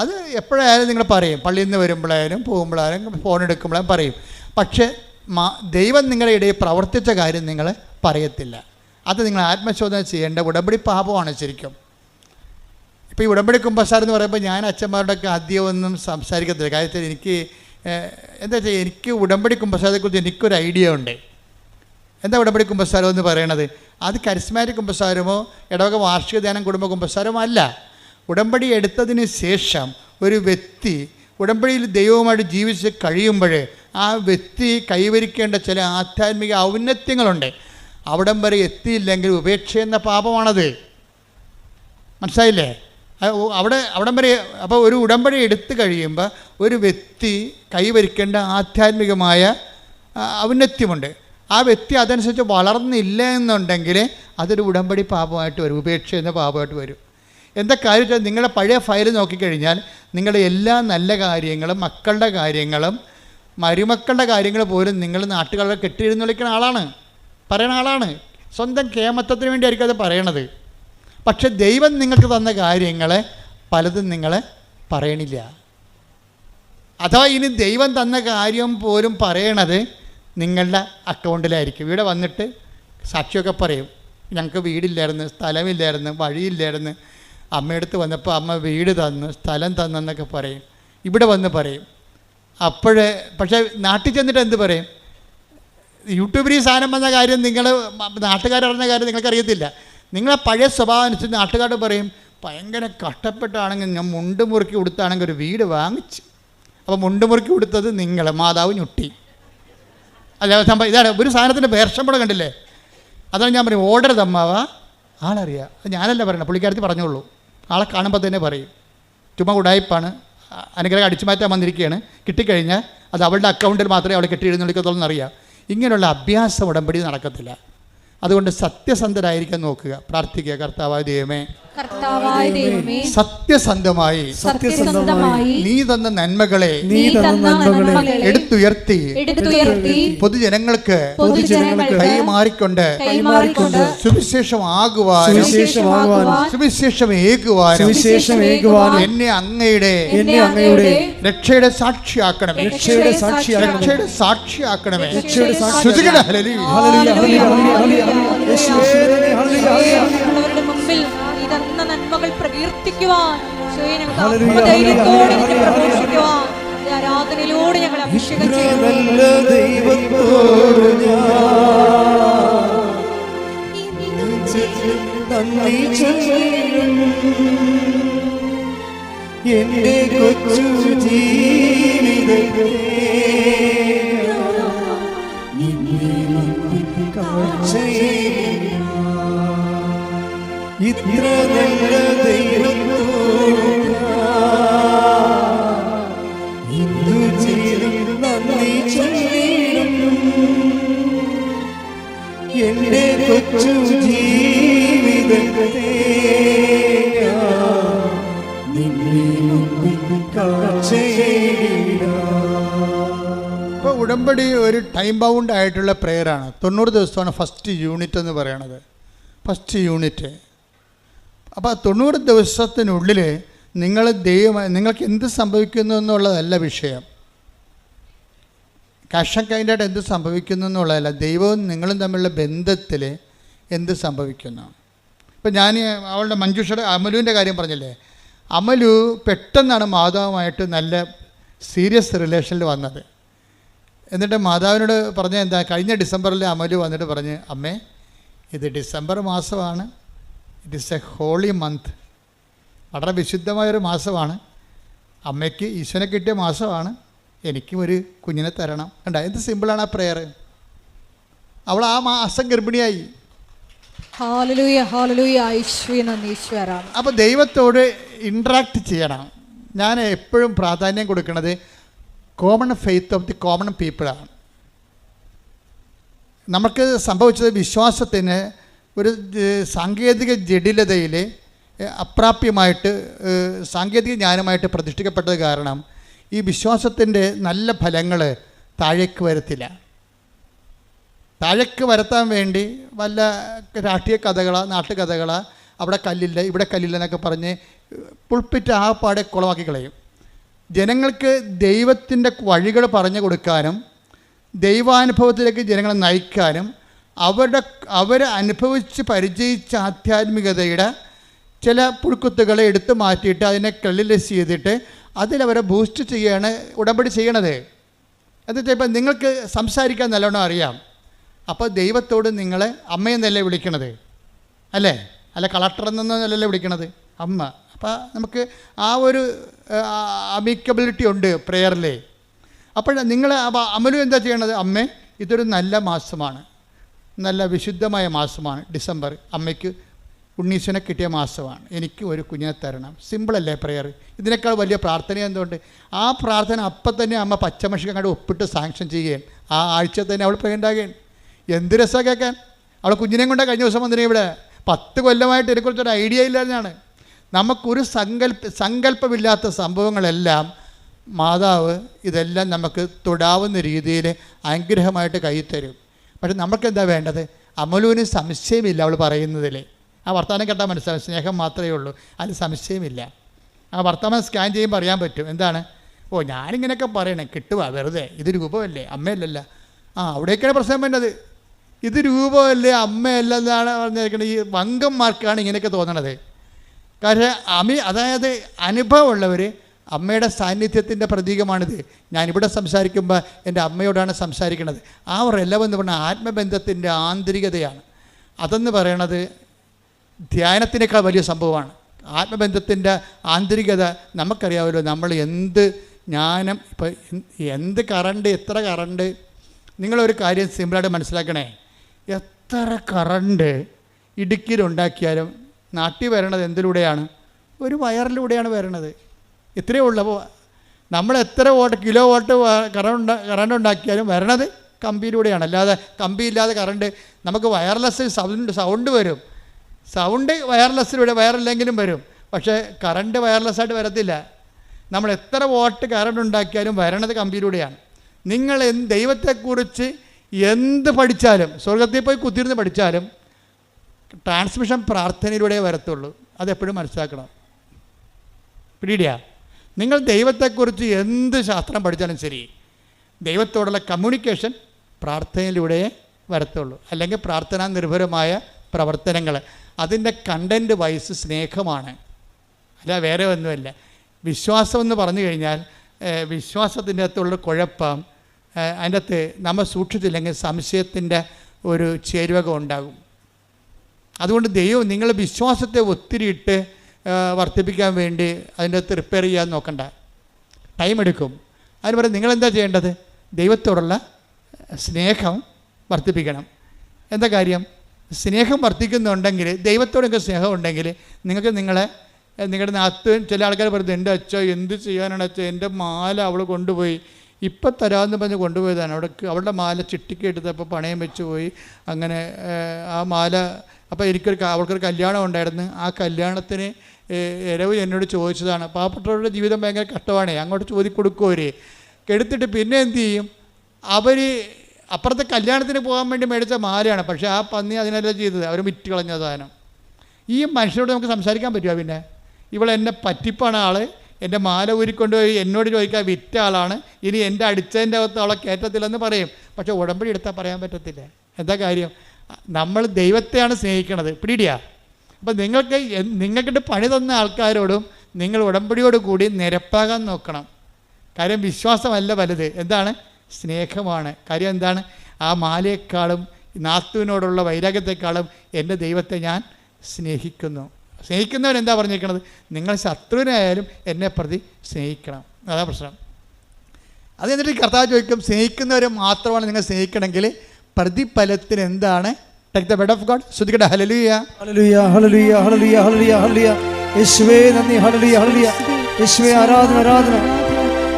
അത് എപ്പോഴായാലും നിങ്ങൾ പറയും. പള്ളിയിൽ നിന്ന് വരുമ്പോഴായാലും പോകുമ്പോഴായാലും ഫോൺ എടുക്കുമ്പോഴും പറയും. പക്ഷേ ദൈവം നിങ്ങളുടെ ഇടയിൽ പ്രവർത്തിച്ച കാര്യം നിങ്ങൾ പറയത്തില്ല. അത് നിങ്ങൾ ആത്മശോധന ചെയ്യേണ്ട ഉടമ്പടി പാപമാണ് ശരിക്കും. ഇപ്പോൾ ഈ ഉടമ്പടി കുമ്പസാരം എന്ന് പറയുമ്പോൾ ഞാൻ അച്ഛന്മാരുടെയൊക്കെ ആദ്യമൊന്നും സംസാരിക്കത്തില്ല. കാര്യത്തിൽ എനിക്ക് എന്താ വെച്ചാൽ എനിക്ക് ഉടമ്പടി കുമ്പസാരത്തെക്കുറിച്ച് എനിക്കൊരു ഐഡിയ ഉണ്ട്. എന്താ ഉടമ്പടി കുമ്പസാരം എന്ന് പറയണത്? അത് കരിസ്മാറ്റിക് കുമ്പസാരമോ ഇടവക വാർഷിക ധ്യാനം കുടുംബ കുമ്പസാരമോ അല്ല. ഉടമ്പടി എടുത്തതിന് ശേഷം ഒരു വ്യക്തി ഉടമ്പടിയിൽ ദൈവവുമായിട്ട് ജീവിച്ച് കഴിയുമ്പോൾ ആ വ്യക്തി കൈവരിക്കേണ്ട ചില ആധ്യാത്മിക ഔന്നത്യങ്ങളുണ്ട്. അവിടം വരെ എത്തിയില്ലെങ്കിൽ ഉപേക്ഷ എന്ന പാപമാണത്. മനസ്സിലായില്ലേ? അവിടം വരെ. അപ്പോൾ ഒരു ഉടമ്പടി എടുത്തു കഴിയുമ്പോൾ ഒരു വ്യക്തി കൈവരിക്കേണ്ട ആധ്യാത്മികമായ ഔന്നത്യമുണ്ട്. ആ വ്യക്തി അതനുസരിച്ച് വളർന്നില്ല എന്നുണ്ടെങ്കിൽ അതൊരു ഉടമ്പടി പാപമായിട്ട് വരും, ഉപേക്ഷ എന്ന പാപമായിട്ട് വരും. എന്താ കാര്യം വെച്ചാൽ നിങ്ങളുടെ പഴയ ഫയൽ നോക്കിക്കഴിഞ്ഞാൽ നിങ്ങളുടെ എല്ലാ നല്ല കാര്യങ്ങളും, മക്കളുടെ കാര്യങ്ങളും, മരുമക്കളുടെ കാര്യങ്ങൾ പോലും നിങ്ങൾ നാട്ടുകാരെ കെട്ടിയിരുന്നൊളിക്കുന്ന ആളാണ്, പറയുന്ന ആളാണ്. സ്വന്തം കേമത്വത്തിന് വേണ്ടിയായിരിക്കും അത് പറയണത്. പക്ഷെ ദൈവം നിങ്ങൾക്ക് തന്ന കാര്യങ്ങളെ പലതും നിങ്ങൾ പറയണില്ല. അഥവാ ഇനി ദൈവം തന്ന കാര്യം പോലും പറയണത് നിങ്ങളുടെ അക്കൗണ്ടിലായിരിക്കും. ഇവിടെ വന്നിട്ട് സാക്ഷിയൊക്കെ പറയും, ഞങ്ങൾക്ക് വീടില്ലായിരുന്നു, സ്ഥലമില്ലായിരുന്നു, വഴിയില്ലായിരുന്നു, അമ്മയടുത്ത് വന്നപ്പോൾ അമ്മ വീട് തന്നു, സ്ഥലം തന്നെന്നൊക്കെ പറയും. ഇവിടെ വന്ന് പറയും. പക്ഷേ നാട്ടിൽ ചെന്നിട്ട് എന്ത് പറയും? യൂട്യൂബിൽ ഈ സാധനം വന്ന കാര്യം നിങ്ങൾ നാട്ടുകാരറിഞ്ഞ കാര്യം നിങ്ങൾക്കറിയത്തില്ല. നിങ്ങളെ പഴയ സ്വഭാവം അനുസരിച്ച് നാട്ടുകാരോട് പറയും, ഭയങ്കര കഷ്ടപ്പെട്ടാണെങ്കിൽ ഞാൻ മുണ്ട് മുറുക്കി കൊടുത്താണെങ്കിൽ ഒരു വീട് വാങ്ങിച്ച്. അപ്പോൾ മുണ്ട് മുറുക്കി കൊടുത്തത് നിങ്ങൾ, മാതാവ് ഞൊട്ടി. അല്ല സംഭവം ഇതാണ്. ഒരു സാധനത്തിൻ്റെ വേർഷമ്പടം കണ്ടില്ലേ? അതാണ് ഞാൻ പറയും, ഓർഡർ തമ്മാവാ ആളറിയാം. അത് ഞാനല്ല പറയണം, പുള്ളിക്കാരത്തി പറഞ്ഞോളൂ. ആളെ കാണുമ്പോൾ തന്നെ പറയും ചുമ്മാ ഉടായിപ്പാണ്, അനുഗ്രഹം അടിച്ചു മാറ്റാൻ വന്നിരിക്കുകയാണ്, കിട്ടിക്കഴിഞ്ഞാൽ അത് അവളുടെ അക്കൗണ്ടിൽ മാത്രമേ അവളെ കെട്ടി എഴുന്നള്ളിക്കത്തുള്ളൂ എന്നറിയാം. ഇങ്ങനെയുള്ള അഭ്യാസം ഉടമ്പടി നടക്കത്തില്ല. അതുകൊണ്ട് സത്യസന്ധരായിരിക്കാൻ നോക്കുക, പ്രാർത്ഥിക്കുക. കർത്താവായ ദൈവമേ, സത്യസന്ധമായി നീ തന്ന നന്മകളെ എടുത്തുയർത്തി പൊതുജനങ്ങൾക്ക് കൈമാറിക്കൊണ്ട് സുവിശേഷമാകുവാനും സുവിശേഷമേകുവാനും എന്നെ അങ്ങയുടെ രക്ഷയുടെ സാക്ഷിയാക്കണമേ. രക്ഷയുടെ സാക്ഷിയാക്കണമേ. നന്മകൾ പ്രകീർത്തിക്കുവാൻ ധൈര്യത്തോടെ പ്രഘോഷിക്കുവാൻ ആരാധനയിലൂടെ ഞങ്ങൾ അഭിഷേകം ചെയ്യുന്നു. എന്റെ കൊച്ചു ജീവിതത്തെ ഇത്ര നല്ല ദൈവത്തോട് ഇന്ദു ചെയ്ത് നന്ദി ചൊല്ലിടും. എന്റെ കൊച്ചു ജീവിതത്തെ ഇപ്പോൾ ഉടമ്പടി ഒരു ടൈം ബൗണ്ട് ആയിട്ടുള്ള പ്രെയറാണ്. 90 ദിവസമാണ് ഫസ്റ്റ് യൂണിറ്റ് എന്ന് പറയണത്. First unit. അപ്പോൾ 90 ദിവസത്തിനുള്ളിൽ നിങ്ങൾക്ക് എന്ത് സംഭവിക്കുന്നു എന്നുള്ളതല്ല വിഷയം. കൈൻഡായിട്ട് എന്ത് സംഭവിക്കുന്നു എന്നുള്ളതല്ല, ദൈവവും നിങ്ങളും തമ്മിലുള്ള ബന്ധത്തിൽ എന്ത് സംഭവിക്കുന്നു. ഇപ്പം ഞാൻ അവളുടെ മഞ്ജുഷയുടെ അമലുവിൻ്റെ കാര്യം പറഞ്ഞില്ലേ, അമലു പെട്ടെന്നാണ് മാതാവുമായിട്ട് നല്ല സീരിയസ് റിലേഷനിൽ വന്നത്. എന്നിട്ട് മാതാവിനോട് പറഞ്ഞ എന്താ, കഴിഞ്ഞ ഡിസംബറിൽ അമലു വന്നിട്ട് പറഞ്ഞ്, അമ്മേ ഇത് ഡിസംബർ മാസമാണ്, it is a holy month, വളരെ വിശുദ്ധമായൊരു മാസമാണ്, അമ്മയ്ക്ക് ഈശ്വരനെ കിട്ടിയ മാസമാണ്, എനിക്കും ഒരു കുഞ്ഞിനെ തരണം. കണ്ട എന്ത് സിമ്പിളാണ് ആ പ്രെയർ. അവൾ ആ മാസം ഗർഭിണിയായി. അപ്പോൾ ദൈവത്തോട് ഇൻട്രാക്ട് ചെയ്യണം. ഞാൻ എപ്പോഴും പ്രാധാന്യം കൊടുക്കുന്നത് common faith of the common പീപ്പിളാണ്. നമുക്ക് സംഭവിച്ചത് വിശ്വാസത്തിന് ഒരു സാങ്കേതിക ജടിലതയിൽ അപ്രാപ്യമായിട്ട് സാങ്കേതിക ജ്ഞാനമായിട്ട് പ്രതിഷ്ഠിക്കപ്പെട്ടത് കാരണം ഈ വിശ്വാസത്തിൻ്റെ നല്ല ഫലങ്ങൾ താഴേക്ക് വരത്തില്ല. താഴേക്ക് വരുത്താൻ വേണ്ടി വല്ല രാഷ്ട്രീയ കഥകളാ, നാട്ടുകഥകളാ, അവിടെ കല്ലില്ല ഇവിടെ കല്ലില്ല എന്നൊക്കെ പറഞ്ഞ് പുൾപ്പിറ്റ് ആ പാടെ കുളമാക്കി കളയും. ജനങ്ങൾക്ക് ദൈവത്തിൻ്റെ വഴികൾ പറഞ്ഞു കൊടുക്കാനും ദൈവാനുഭവത്തിലേക്ക് ജനങ്ങളെ നയിക്കാനും അവർ അനുഭവിച്ച് പരിചയിച്ച ആധ്യാത്മികതയുടെ ചില പുഴുക്കുത്തുകളെ എടുത്തു മാറ്റിയിട്ട് അതിനെ ക്രെഡിലൈസ് ചെയ്തിട്ട് അതിലവരെ ബൂസ്റ്റ് ചെയ്യുകയാണ് ഉടമ്പടി ചെയ്യണത്. എന്നിട്ട് ഇപ്പം നിങ്ങൾക്ക് സംസാരിക്കാൻ നല്ലോണം അറിയാം, അപ്പോൾ ദൈവത്തോട് നിങ്ങൾ അമ്മയെന്നല്ലേ വിളിക്കണത്, അല്ലേ? അല്ല കളക്ടർ എന്നല്ലേ വിളിക്കണത്, അമ്മ. അപ്പോൾ നമുക്ക് ആ ഒരു അമിക്കബിലിറ്റി ഉണ്ട് പ്രെയറിലേ. അപ്പോൾ നിങ്ങൾ അമലു എന്താ ചെയ്യണത്? അമ്മേ, ഇതൊരു നല്ല മാസമാണ്, നല്ല വിശുദ്ധമായ മാസമാണ് ഡിസംബർ. അമ്മയ്ക്ക് ഉണ്ണീശനെ കിട്ടിയ മാസമാണ്, എനിക്ക് ഒരു കുഞ്ഞിനെ തരണം. സിമ്പിളല്ലേ പ്രെയർ? ഇതിനേക്കാൾ വലിയ പ്രാർത്ഥന എന്തുകൊണ്ട്? ആ പ്രാർത്ഥന അപ്പം തന്നെ അമ്മ പച്ചമഷിക്ക് അങ്ങോട്ട് ഒപ്പിട്ട് സാങ്ഷൻ ചെയ്യുകയാണ്. ആ ആഴ്ച തന്നെ അവൾ പ്രഗ്നൻ്റ് ആകുകയാണ്. എന്ത് രസമാണ് കേൾക്കാൻ. അവൾ കുഞ്ഞിനെയും കൊണ്ട് കഴിഞ്ഞ ദിവസം വന്നിരുന്നു ഇവിടെ. 10 കൊല്ലമായിട്ട് ഇതിനെക്കുറിച്ചൊരു ഐഡിയ ഇല്ലാതെയാണ്. നമുക്കൊരു സങ്കല്പമില്ലാത്ത സംഭവങ്ങളെല്ലാം മാതാവ് ഇതെല്ലാം നമുക്ക് തൊടാവുന്ന രീതിയിൽ അനുഗ്രഹമായിട്ട് കയ്യിൽ തരും. പക്ഷെ നമുക്കെന്താ വേണ്ടത്? അമലുവിന് സംശയമില്ല അവൾ പറയുന്നതിൽ. ആ വർത്തമാനം കേട്ടാൽ മനസ്സിലാവും, സ്നേഹം മാത്രമേ ഉള്ളൂ, അതിൽ സംശയമില്ല. ആ വർത്തമാനം സ്കാൻ ചെയ്യുമ്പോൾ അറിയാൻ പറ്റും. എന്താണ്? ഓ, ഞാനിങ്ങനെയൊക്കെ പറയണേ, കിട്ടുക വെറുതെ, ഇത് രൂപമല്ലേ, അമ്മയല്ലല്ല. അവിടേക്കാണ് പ്രശ്നം വേണ്ടത്. ഇത് രൂപമല്ലേ, അമ്മയല്ല എന്നാണ് പറഞ്ഞിരിക്കുന്നത്. ഈ വങ്കന്മാർക്കാണ് ഇങ്ങനെയൊക്കെ തോന്നണത്. കാരണം അതായത് അനുഭവമുള്ളവർ അമ്മയുടെ സാന്നിധ്യത്തിൻ്റെ പ്രതീകമാണിത്. ഞാനിവിടെ സംസാരിക്കുമ്പോൾ എൻ്റെ അമ്മയോടാണ് സംസാരിക്കുന്നത്. ആ റെലവെന്ന് പറഞ്ഞാൽ ആത്മബന്ധത്തിൻ്റെ ആന്തരികതയാണ്. അതെന്ന് പറയണത് ധ്യാനത്തിനേക്കാൾ വലിയ സംഭവമാണ്. ആത്മബന്ധത്തിൻ്റെ ആന്തരികത നമുക്കറിയാമല്ലോ. നമ്മൾ എന്ത് ജ്ഞാനം, ഇപ്പോൾ എന്ത് കറണ്ട്, എത്ര കറണ്ട്, നിങ്ങളൊരു കാര്യം സിമ്പിളായിട്ട് മനസ്സിലാക്കണേ. എത്ര കറണ്ട് ഇടുക്കിയിലുണ്ടാക്കിയാലും നാട്ടിൽ വരണത് എന്തിലൂടെയാണ്? ഒരു വയറിലൂടെയാണ് വരണത്. ഇത്രയേ ഉള്ളപ്പോൾ നമ്മൾ എത്ര കിലോ വോട്ട് കറണ്ട് ഉണ്ടാക്കിയാലും വരണത് കമ്പിയിലൂടെയാണ്. അല്ലാതെ കമ്പിയില്ലാതെ കറണ്ട് നമുക്ക് വയർലെസ് സൗണ്ട് വരും. സൗണ്ട് വയർലെസ്സിലൂടെ വയറില്ലെങ്കിലും വരും. പക്ഷേ കറണ്ട് വയർലെസ്സായിട്ട് വരത്തില്ല. നമ്മൾ എത്ര വോട്ട് കറണ്ട് ഉണ്ടാക്കിയാലും വരണത് കമ്പിയിലൂടെയാണ്. നിങ്ങൾ ദൈവത്തെക്കുറിച്ച് എന്ത് പഠിച്ചാലും, സ്വർഗത്തിൽ പോയി കുത്തിയിരുന്ന് പഠിച്ചാലും ട്രാൻസ്മിഷൻ പ്രാർത്ഥനയിലൂടെ വരത്തുള്ളൂ. അതെപ്പോഴും മനസ്സിലാക്കണം. പിടിയാ, നിങ്ങൾ ദൈവത്തെക്കുറിച്ച് എന്ത് ശാസ്ത്രം പഠിച്ചാലും ശരി, ദൈവത്തോടുള്ള കമ്മ്യൂണിക്കേഷൻ പ്രാർത്ഥനയിലൂടെ വരത്തുള്ളൂ. അല്ലെങ്കിൽ പ്രാർത്ഥനാ നിർഭരമായ പ്രവർത്തനങ്ങൾ, അതിൻ്റെ കണ്ടൻറ്റ് വൈസ് സ്നേഹമാണ്, അല്ല വേറെ ഒന്നുമല്ല. വിശ്വാസം എന്ന് പറഞ്ഞു കഴിഞ്ഞാൽ വിശ്വാസത്തിൻ്റെ അകത്തുള്ള കുഴപ്പം, അതിൻ്റെ അകത്ത് നമ്മൾ സൂക്ഷിച്ചില്ലെങ്കിൽ സംശയത്തിൻ്റെ ഒരു ചേരുവകം ഉണ്ടാകും. അതുകൊണ്ട് ദൈവം നിങ്ങൾ വിശ്വാസത്തെ ഒത്തിരിയിട്ട് വർദ്ധിപ്പിക്കാൻ വേണ്ടി അതിൻ്റെ അകത്ത് റിപ്പയർ ചെയ്യാൻ നോക്കണ്ട, ടൈം എടുക്കും. അതിന് പറയും നിങ്ങളെന്താ ചെയ്യേണ്ടത്? ദൈവത്തോടുള്ള സ്നേഹം വർദ്ധിപ്പിക്കണം. എന്താ കാര്യം? സ്നേഹം വർദ്ധിക്കുന്നുണ്ടെങ്കിൽ, ദൈവത്തോടൊക്കെ സ്നേഹം ഉണ്ടെങ്കിൽ നിങ്ങൾക്ക് നിങ്ങളുടെ നാത്ത് ചില ആൾക്കാർ പറയുന്നത്, എൻ്റെ അച്ഛ എന്ത് ചെയ്യാനാണ് അച്ഛ, എൻ്റെ മാല അവൾ കൊണ്ടുപോയി, ഇപ്പം തരാമെന്ന് പറഞ്ഞ് കൊണ്ടുപോയതാണ്. അവളുടെ മാല ചിട്ടിക്ക് എടുത്തപ്പോൾ പണയം വെച്ച് പോയി. അങ്ങനെ ആ മാല, അപ്പോൾ അവൾക്കൊരു കല്യാണം ഉണ്ടായിരുന്നു. ആ കല്യാണത്തിന് ഇരവ് എന്നോട് ചോദിച്ചതാണ്. പാവപ്പെട്ടവരുടെ ജീവിതം ഭയങ്കര കഷ്ടമാണേ. അങ്ങോട്ട് ചോദിക്കൊടുക്കും അവർ. എടുത്തിട്ട് പിന്നെ എന്ത് ചെയ്യും? അവർ അപ്പുറത്തെ കല്യാണത്തിന് പോകാൻ വേണ്ടി മേടിച്ച മാലയാണ്. പക്ഷേ ആ പന്നി അതിനല്ല ചെയ്തത്, അവർ വിറ്റ് കളഞ്ഞ സാധനം. ഈ മനുഷ്യരോട് നമുക്ക് സംസാരിക്കാൻ പറ്റുമോ? പിന്നെ ഇവളെന്നെ പറ്റിപ്പാണ് ആൾ, എൻ്റെ മാല ഊരിക്കൊണ്ടുപോയി എന്നോട് ചോദിക്കാൻ വിറ്റ ആളാണ്, ഇനി എൻ്റെ അടിച്ചതിൻ്റെ അകത്ത് അവളെ കയറ്റത്തില്ലെന്ന് പറയും. പക്ഷേ ഉടമ്പടി എടുത്താൽ പറയാൻ പറ്റത്തില്ല. എന്താ കാര്യം? നമ്മൾ ദൈവത്തെയാണ് സ്നേഹിക്കണത്. പിടിയാ. അപ്പം നിങ്ങൾക്കിട്ട് പണി തന്ന ആൾക്കാരോടും നിങ്ങൾ ഉടമ്പടിയോട് കൂടി നിരപ്പാകാൻ നോക്കണം. കാര്യം വിശ്വാസമല്ല വലുത്, എന്താണ്? സ്നേഹമാണ്. കാര്യം എന്താണ്? ആ മാലയെക്കാളും നാത്തുവിനോടുള്ള വൈരാഗ്യത്തെക്കാളും എൻ്റെ ദൈവത്തെ ഞാൻ സ്നേഹിക്കുന്നു. സ്നേഹിക്കുന്നവരെന്താ പറഞ്ഞിരിക്കുന്നത്? നിങ്ങൾ ശത്രുവിനായാലും എന്നെ പ്രതി സ്നേഹിക്കണം. അതാ പ്രശ്നം. അത് എന്നിട്ട് കർത്താവ് ചോദിക്കും, സ്നേഹിക്കുന്നവരെ മാത്രമാണ് നിങ്ങൾ സ്നേഹിക്കണമെങ്കിൽ പ്രതിഫലത്തിന് എന്താണ്? Take the word of God. ശ്രുതിക്കട്ടെ. ഹല്ലേലൂയ, ഹല്ലേലൂയ, ഹല്ലേലൂയ, ഹല്ലേലൂയ, ഹല്ലേലൂയ, ഹല്ലേലൂയ. യേശുവേ നന്ദി. ഹല്ലേലൂയ, ഹല്ലേലൂയ. യേശുവേ ആരാധന, ആരാധന.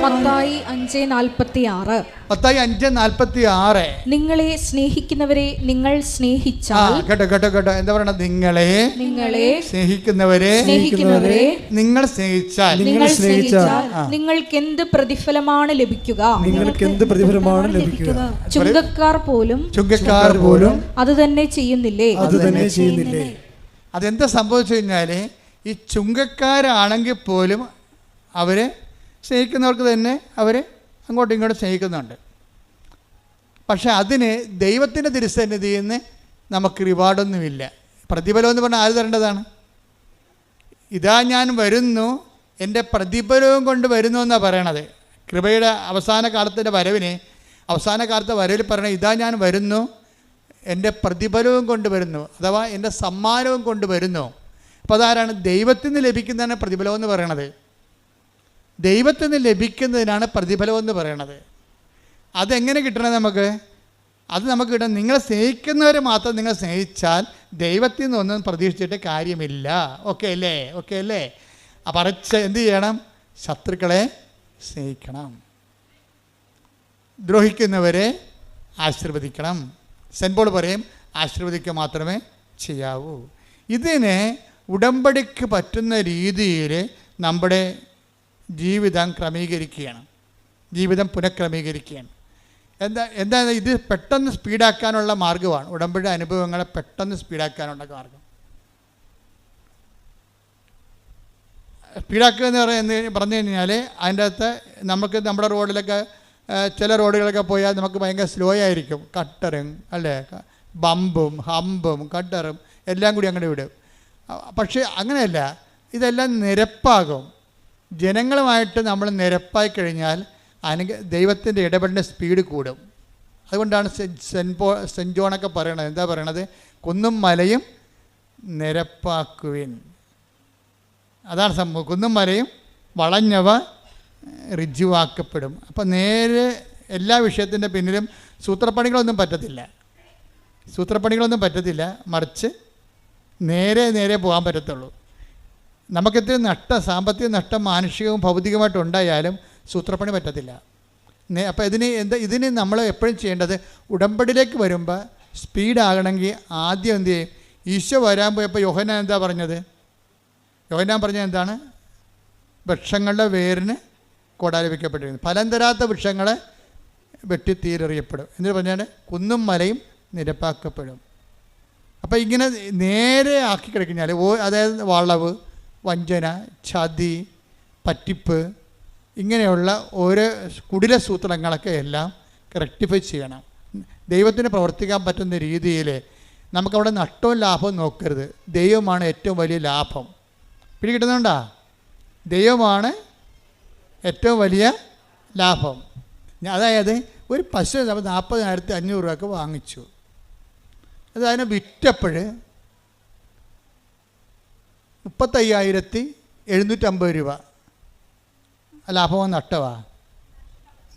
മത്തായി 5:46. മത്തായി 5:46. നിങ്ങളെ സ്നേഹിക്കുന്നവരെ നിങ്ങൾ സ്നേഹിച്ചാൽ. കേട്ടോ എന്താ പറയണത്? നിങ്ങളെ സ്നേഹിക്കുന്നവരെ നിങ്ങൾ സ്നേഹിച്ചാൽ നിങ്ങൾക്ക് എന്ത് പ്രതിഫലമാണ് ലഭിക്കുക? നിങ്ങൾക്ക് എന്ത് പ്രതിഫലമാണ് ലഭിക്കുക? ചുങ്കക്കാർ പോലും അത് തന്നെ ചെയ്യുന്നില്ലേ? അതെന്താ സംഭവിച്ചു കഴിഞ്ഞാൽ, ഈ ചുങ്കക്കാരാണെങ്കിൽ പോലും അവർ സ്നേഹിക്കുന്നവർക്ക് തന്നെ അവർ അങ്ങോട്ടും ഇങ്ങോട്ടും സ്നേഹിക്കുന്നുണ്ട്. പക്ഷെ അതിന് ദൈവത്തിൻ്റെ തിരുസന്നിധിയിൽ നിന്ന് നമുക്ക് റിവാർഡൊന്നുമില്ല. പ്രതിഫലം എന്ന് പറഞ്ഞാൽ ആര് തരേണ്ടതാണ്? ഇതാ ഞാൻ വരുന്നു, എൻ്റെ പ്രതിഫലവും കൊണ്ട് വരുന്നു എന്നാണ് പറയണത്. കൃപയുടെ അവസാന കാലത്തിൻ്റെ വരവിന്, അവസാന കാലത്തെ വരവിൽ പറയണത് ഇതാ ഞാൻ വരുന്നു, എൻ്റെ പ്രതിഫലവും കൊണ്ട് വരുന്നു, അഥവാ എൻ്റെ സമ്മാനവും കൊണ്ട് വരുന്നു. അപ്പോൾ അതാരാണ്? ദൈവത്തിൽ നിന്ന് ലഭിക്കുന്നതാണ് പ്രതിഫലം എന്ന് പറയണത്. ദൈവത്തിൽ നിന്ന് ലഭിക്കുന്നതിനാണ് പ്രതിഫലം എന്ന് പറയണത്. അതെങ്ങനെ കിട്ടണത് നമുക്ക്? അത് നമുക്ക് കിട്ടണം, നിങ്ങളെ സ്നേഹിക്കുന്നവരെ മാത്രം നിങ്ങൾ സ്നേഹിച്ചാൽ ദൈവത്തിൽ നിന്നൊന്നും പ്രതീക്ഷിച്ചിട്ട് കാര്യമില്ല. ഓക്കെ അല്ലേ? ഓക്കെ അല്ലേ? പറച്ച് എന്ത് ചെയ്യണം? ശത്രുക്കളെ സ്നേഹിക്കണം, ദ്രോഹിക്കുന്നവരെ ആശീർവദിക്കണം. സെൻറ്റ് പോൾ പറയും ആശീർവദിക്കുക മാത്രമേ ചെയ്യാവൂ. ഇതിനെ ഉടമ്പടിക്ക് പറ്റുന്ന രീതിയിൽ നമ്മുടെ ജീവിതം ക്രമീകരിക്കുകയാണ്, ജീവിതം പുനഃക്രമീകരിക്കുകയാണ്. എന്താ ഇത് പെട്ടെന്ന് സ്പീഡാക്കാനുള്ള മാർഗ്ഗമാണ്. ഉടമ്പടി അനുഭവങ്ങളെ പെട്ടെന്ന് സ്പീഡാക്കാനുള്ള മാർഗ്ഗം. സ്പീഡാക്കുക എന്ന് പറഞ്ഞു കഴിഞ്ഞാൽ അതിൻ്റെ അകത്ത് നമുക്ക് നമ്മുടെ റോഡിലൊക്കെ ചില റോഡുകളൊക്കെ പോയാൽ നമുക്ക് ഭയങ്കര സ്ലോ ആയിരിക്കും. കട്ടറും അല്ലേ, ബമ്പും ഹമ്പും കട്ടറും എല്ലാം കൂടി അങ്ങനെ വിടും. പക്ഷേ അങ്ങനെയല്ല, ഇതെല്ലാം നിരപ്പാകും. ജനങ്ങളുമായിട്ട് നമ്മൾ നിരപ്പായി കഴിഞ്ഞാൽ ദൈവത്തിൻ്റെ ഇടപെടലിൻ്റെ സ്പീഡ് കൂടും. അതുകൊണ്ടാണ് സെൻറ്റ് ജോണൊക്കെ പറയണത്. എന്താ പറയണത്? കുന്നും മലയും നിരപ്പാക്കുവിൻ. അതാണ് സംഭവം. കുന്നും മലയും വളഞ്ഞവ ഋജുവാക്കപ്പെടും. അപ്പം നേരെ എല്ലാ വിഷയത്തിൻ്റെ പിന്നിലും സൂത്രപ്പണികളൊന്നും പറ്റത്തില്ല, മറിച്ച് നേരെ പോകാൻ പറ്റത്തുള്ളൂ. നമുക്കിത്തിരി നഷ്ടം, സാമ്പത്തിക നഷ്ടം മാനുഷികവും ഭൗതികമായിട്ടും ഉണ്ടായാലും സൂത്രപ്പണി പറ്റത്തില്ല. അപ്പോൾ ഇതിന് നമ്മൾ എപ്പോഴും ചെയ്യേണ്ടത്, ഉടമ്പടിയിലേക്ക് വരുമ്പോൾ സ്പീഡാകണമെങ്കിൽ ആദ്യം എന്ത് ചെയ്യും? ഈശോ വരാൻ പോയപ്പോൾ യോഹന്നാൻ എന്താ പറഞ്ഞത്? യോഹന്നാൻ പറഞ്ഞത് എന്താണ്? വൃക്ഷങ്ങളുടെ വേരിന് കോടാലി വയ്ക്കപ്പെട്ടിരുന്നു, ഫലം തരാത്ത വൃക്ഷങ്ങളെ വെട്ടിത്തീരെറിയപ്പെടും. എന്നിട്ട് പറഞ്ഞാൽ കുന്നും മലയും നിരപ്പാക്കപ്പെടും. അപ്പോൾ ഇങ്ങനെ നേരെ ആക്കി കഴിഞ്ഞാൽ, അതായത് വളവ്, വഞ്ചന, ചതി, പറ്റിപ്പ്, ഇങ്ങനെയുള്ള ഓരോ കുടില സൂത്രങ്ങളൊക്കെ എല്ലാം റെക്ടിഫൈ ചെയ്യണം. ദൈവത്തിന് പ്രവർത്തിക്കാൻ പറ്റുന്ന രീതിയിൽ നമുക്കവിടെ നഷ്ടവും ലാഭവും നോക്കരുത്. ദൈവമാണ് ഏറ്റവും വലിയ ലാഭം. പിടികിട്ടുന്നുണ്ടോ? ദൈവമാണ് ഏറ്റവും വലിയ ലാഭം. അതായത് ഒരു പശു നമ്മൾ 40,500 രൂപയ്ക്ക് വാങ്ങിച്ചു, അത് അതിനെ വിറ്റപ്പോൾ 35,750 രൂപ. ലാഭമോ നഷ്ടമാണ്?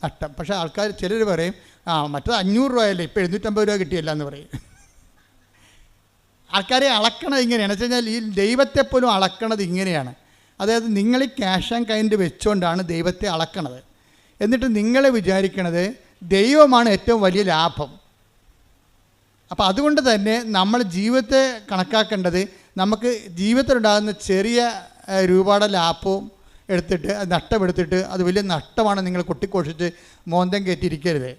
നഷ്ടം. പക്ഷേ ആൾക്കാർ ചിലർ പറയും മറ്റത് 500 രൂപയല്ലേ, ഇപ്പോൾ 750 രൂപ കിട്ടിയല്ല എന്ന് പറയും. ആൾക്കാരെ അളക്കണത് ഇങ്ങനെയാണ്. വെച്ച് കഴിഞ്ഞാൽ ഈ ദൈവത്തെപ്പോലും അളക്കണത് ഇങ്ങനെയാണ്. അതായത് നിങ്ങൾ ഈ ക്യാഷ് ആൻഡ് കൈൻഡ് വെച്ചുകൊണ്ടാണ് ദൈവത്തെ അളക്കണത്. എന്നിട്ട് നിങ്ങൾ വിചാരിക്കണത് ദൈവമാണ് ഏറ്റവും വലിയ ലാഭം. അപ്പോൾ അതുകൊണ്ട് തന്നെ നമ്മൾ ജീവിതത്തെ കണക്കാക്കേണ്ടത്, നമുക്ക് ജീവിതത്തിലുണ്ടാകുന്ന ചെറിയ രൂപയുടെ ലാഭവും എടുത്തിട്ട് നഷ്ടമെടുത്തിട്ട് അത് വലിയ നഷ്ടമാണ് നിങ്ങൾ കൊട്ടിക്കോഷിച്ച് മോന്തം കയറ്റിയിരിക്കരുത്.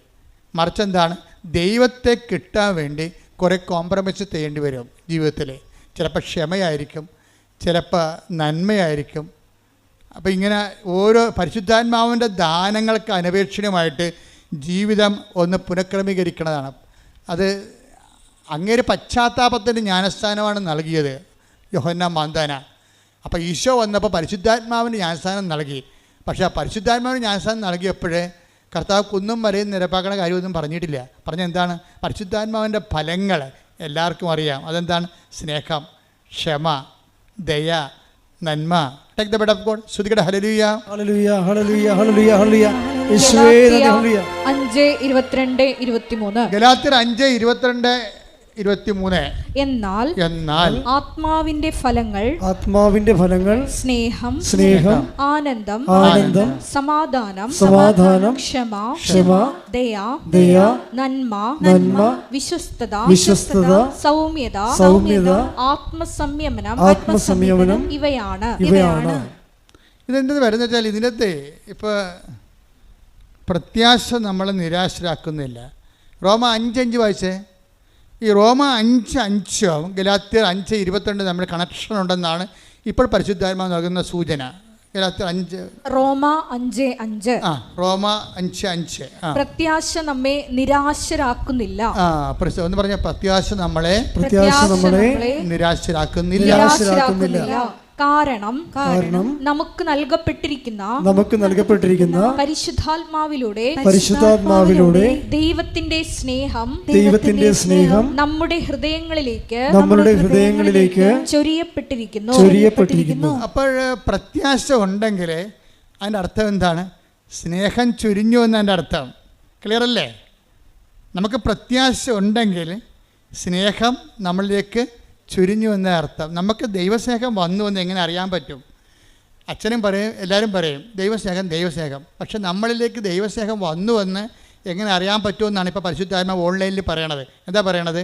മറിച്ചെന്താണ്? ദൈവത്തെ കിട്ടാൻ വേണ്ടി കുറേ കോംപ്രമൈസ് ചെയ്യേണ്ടി വരും ജീവിതത്തിൽ. ചിലപ്പോൾ ക്ഷമയായിരിക്കും, ചിലപ്പോൾ നന്മയായിരിക്കും. അപ്പോൾ ഇങ്ങനെ ഓരോ പരിശുദ്ധാത്മാവിൻ്റെ ദാനങ്ങൾക്ക് അനപേക്ഷണമായിട്ട് ജീവിതം ഒന്ന് പുനഃക്രമീകരിക്കുന്നതാണ്. അത് അങ്ങേര് പശ്ചാത്താപത്തിൻ്റെ ജ്ഞാനസ്ഥാനമാണ് നൽകിയത് യോഹന്നാൻ മാന്താന. അപ്പോൾ ഈശോ വന്നപ്പോൾ പരിശുദ്ധാത്മാവിന് ജ്ഞാനസ്ഥാനം നൽകി. പക്ഷേ ആ പരിശുദ്ധാത്മാവിന് ജ്ഞാനസ്ഥാനം നൽകിയപ്പോഴേ കർത്താവ് കുന്നും മലയും നിരപ്പാക്കണ കാര്യമൊന്നും പറഞ്ഞിട്ടില്ല. പറഞ്ഞെന്താണ്? പരിശുദ്ധാത്മാവിൻ്റെ ഫലങ്ങൾ എല്ലാവർക്കും അറിയാം. അതെന്താണ്? സ്നേഹം, ക്ഷമ, ദയ, നന്മ. Take the word of God. ശ്രുതികട ഹല്ലേലൂയ, ഹല്ലേലൂയ, ഹല്ലേലൂയ, ഹല്ലേലൂയ, ഹല്ലേലൂയ. യേശുവേ നന്ദി. ഹല്ലേലൂയ. 5:22-23. ഗലാത്യർ 5:22-23. എന്നാൽ ആത്മാവിന്റെ ഫലങ്ങൾ സ്നേഹം, ആനന്ദം, സമാധാനം, ക്ഷമ, ദയ, നന്മ, വിശ്വസ്തത, സൗമ്യത, ആത്മസംയമനം ഇവയാണ്. ഇതെന്ത് വരുന്ന വെച്ചാൽ ഇതിനകത്ത് ഇപ്പോൾ പ്രത്യാശ നമ്മളെ നിരാശരാക്കുന്നില്ല. റോമ 5:5 വായിച്ചേ. ഈ റോമ 5:5 ഗലാത്യർ 5:22 നമ്മൾ കണക്ഷൻ ഉണ്ടെന്നാണ് ഇപ്പോൾ പരിശുദ്ധാത്മാവ് നൽകുന്ന സൂചന. ഗലാത്യർ 5. റോമ 5:5. റോമ 5:5. പ്രത്യാശ നമ്മെ നിരാശരാക്കുന്നില്ല. ഒന്ന് പറഞ്ഞ പ്രത്യാശ നമ്മളെ നിരാശരാക്കുന്നില്ല. കാരണം നമുക്ക് നൽകപ്പെട്ടിരിക്കുന്ന പരിശുദ്ധാത്മാവിലൂടെ ദൈവത്തിന്റെ സ്നേഹം നമ്മുടെ ഹൃദയങ്ങളിലേക്ക് ചൊരിയപ്പെട്ടിരിക്കുന്നു. അപ്പോൾ പ്രത്യാശ ഉണ്ടെങ്കിൽ അതിൻ്റെ അർത്ഥം എന്താണ്? സ്നേഹം ചൊരിഞ്ഞു എന്നതിൻ്റെ അർത്ഥം. ക്ലിയർ അല്ലേ? നമുക്ക് പ്രത്യാശ ഉണ്ടെങ്കിൽ സ്നേഹം നമ്മളിലേക്ക് ചുരിഞ്ഞു എന്ന അർത്ഥം. നമുക്ക് ദൈവസ്നേഹം വന്നു എന്ന് എങ്ങനെ അറിയാൻ പറ്റും? അച്ഛനും പറയും, എല്ലാവരും പറയും ദൈവസ്നേഹം. പക്ഷെ നമ്മളിലേക്ക് ദൈവസ്നേഹം വന്നു എന്ന് എങ്ങനെ അറിയാൻ പറ്റുമെന്നാണ് ഇപ്പോൾ പരിശുദ്ധാത്മാവ് ഓൺലൈനിൽ പറയണത്. എന്താ പറയണത്?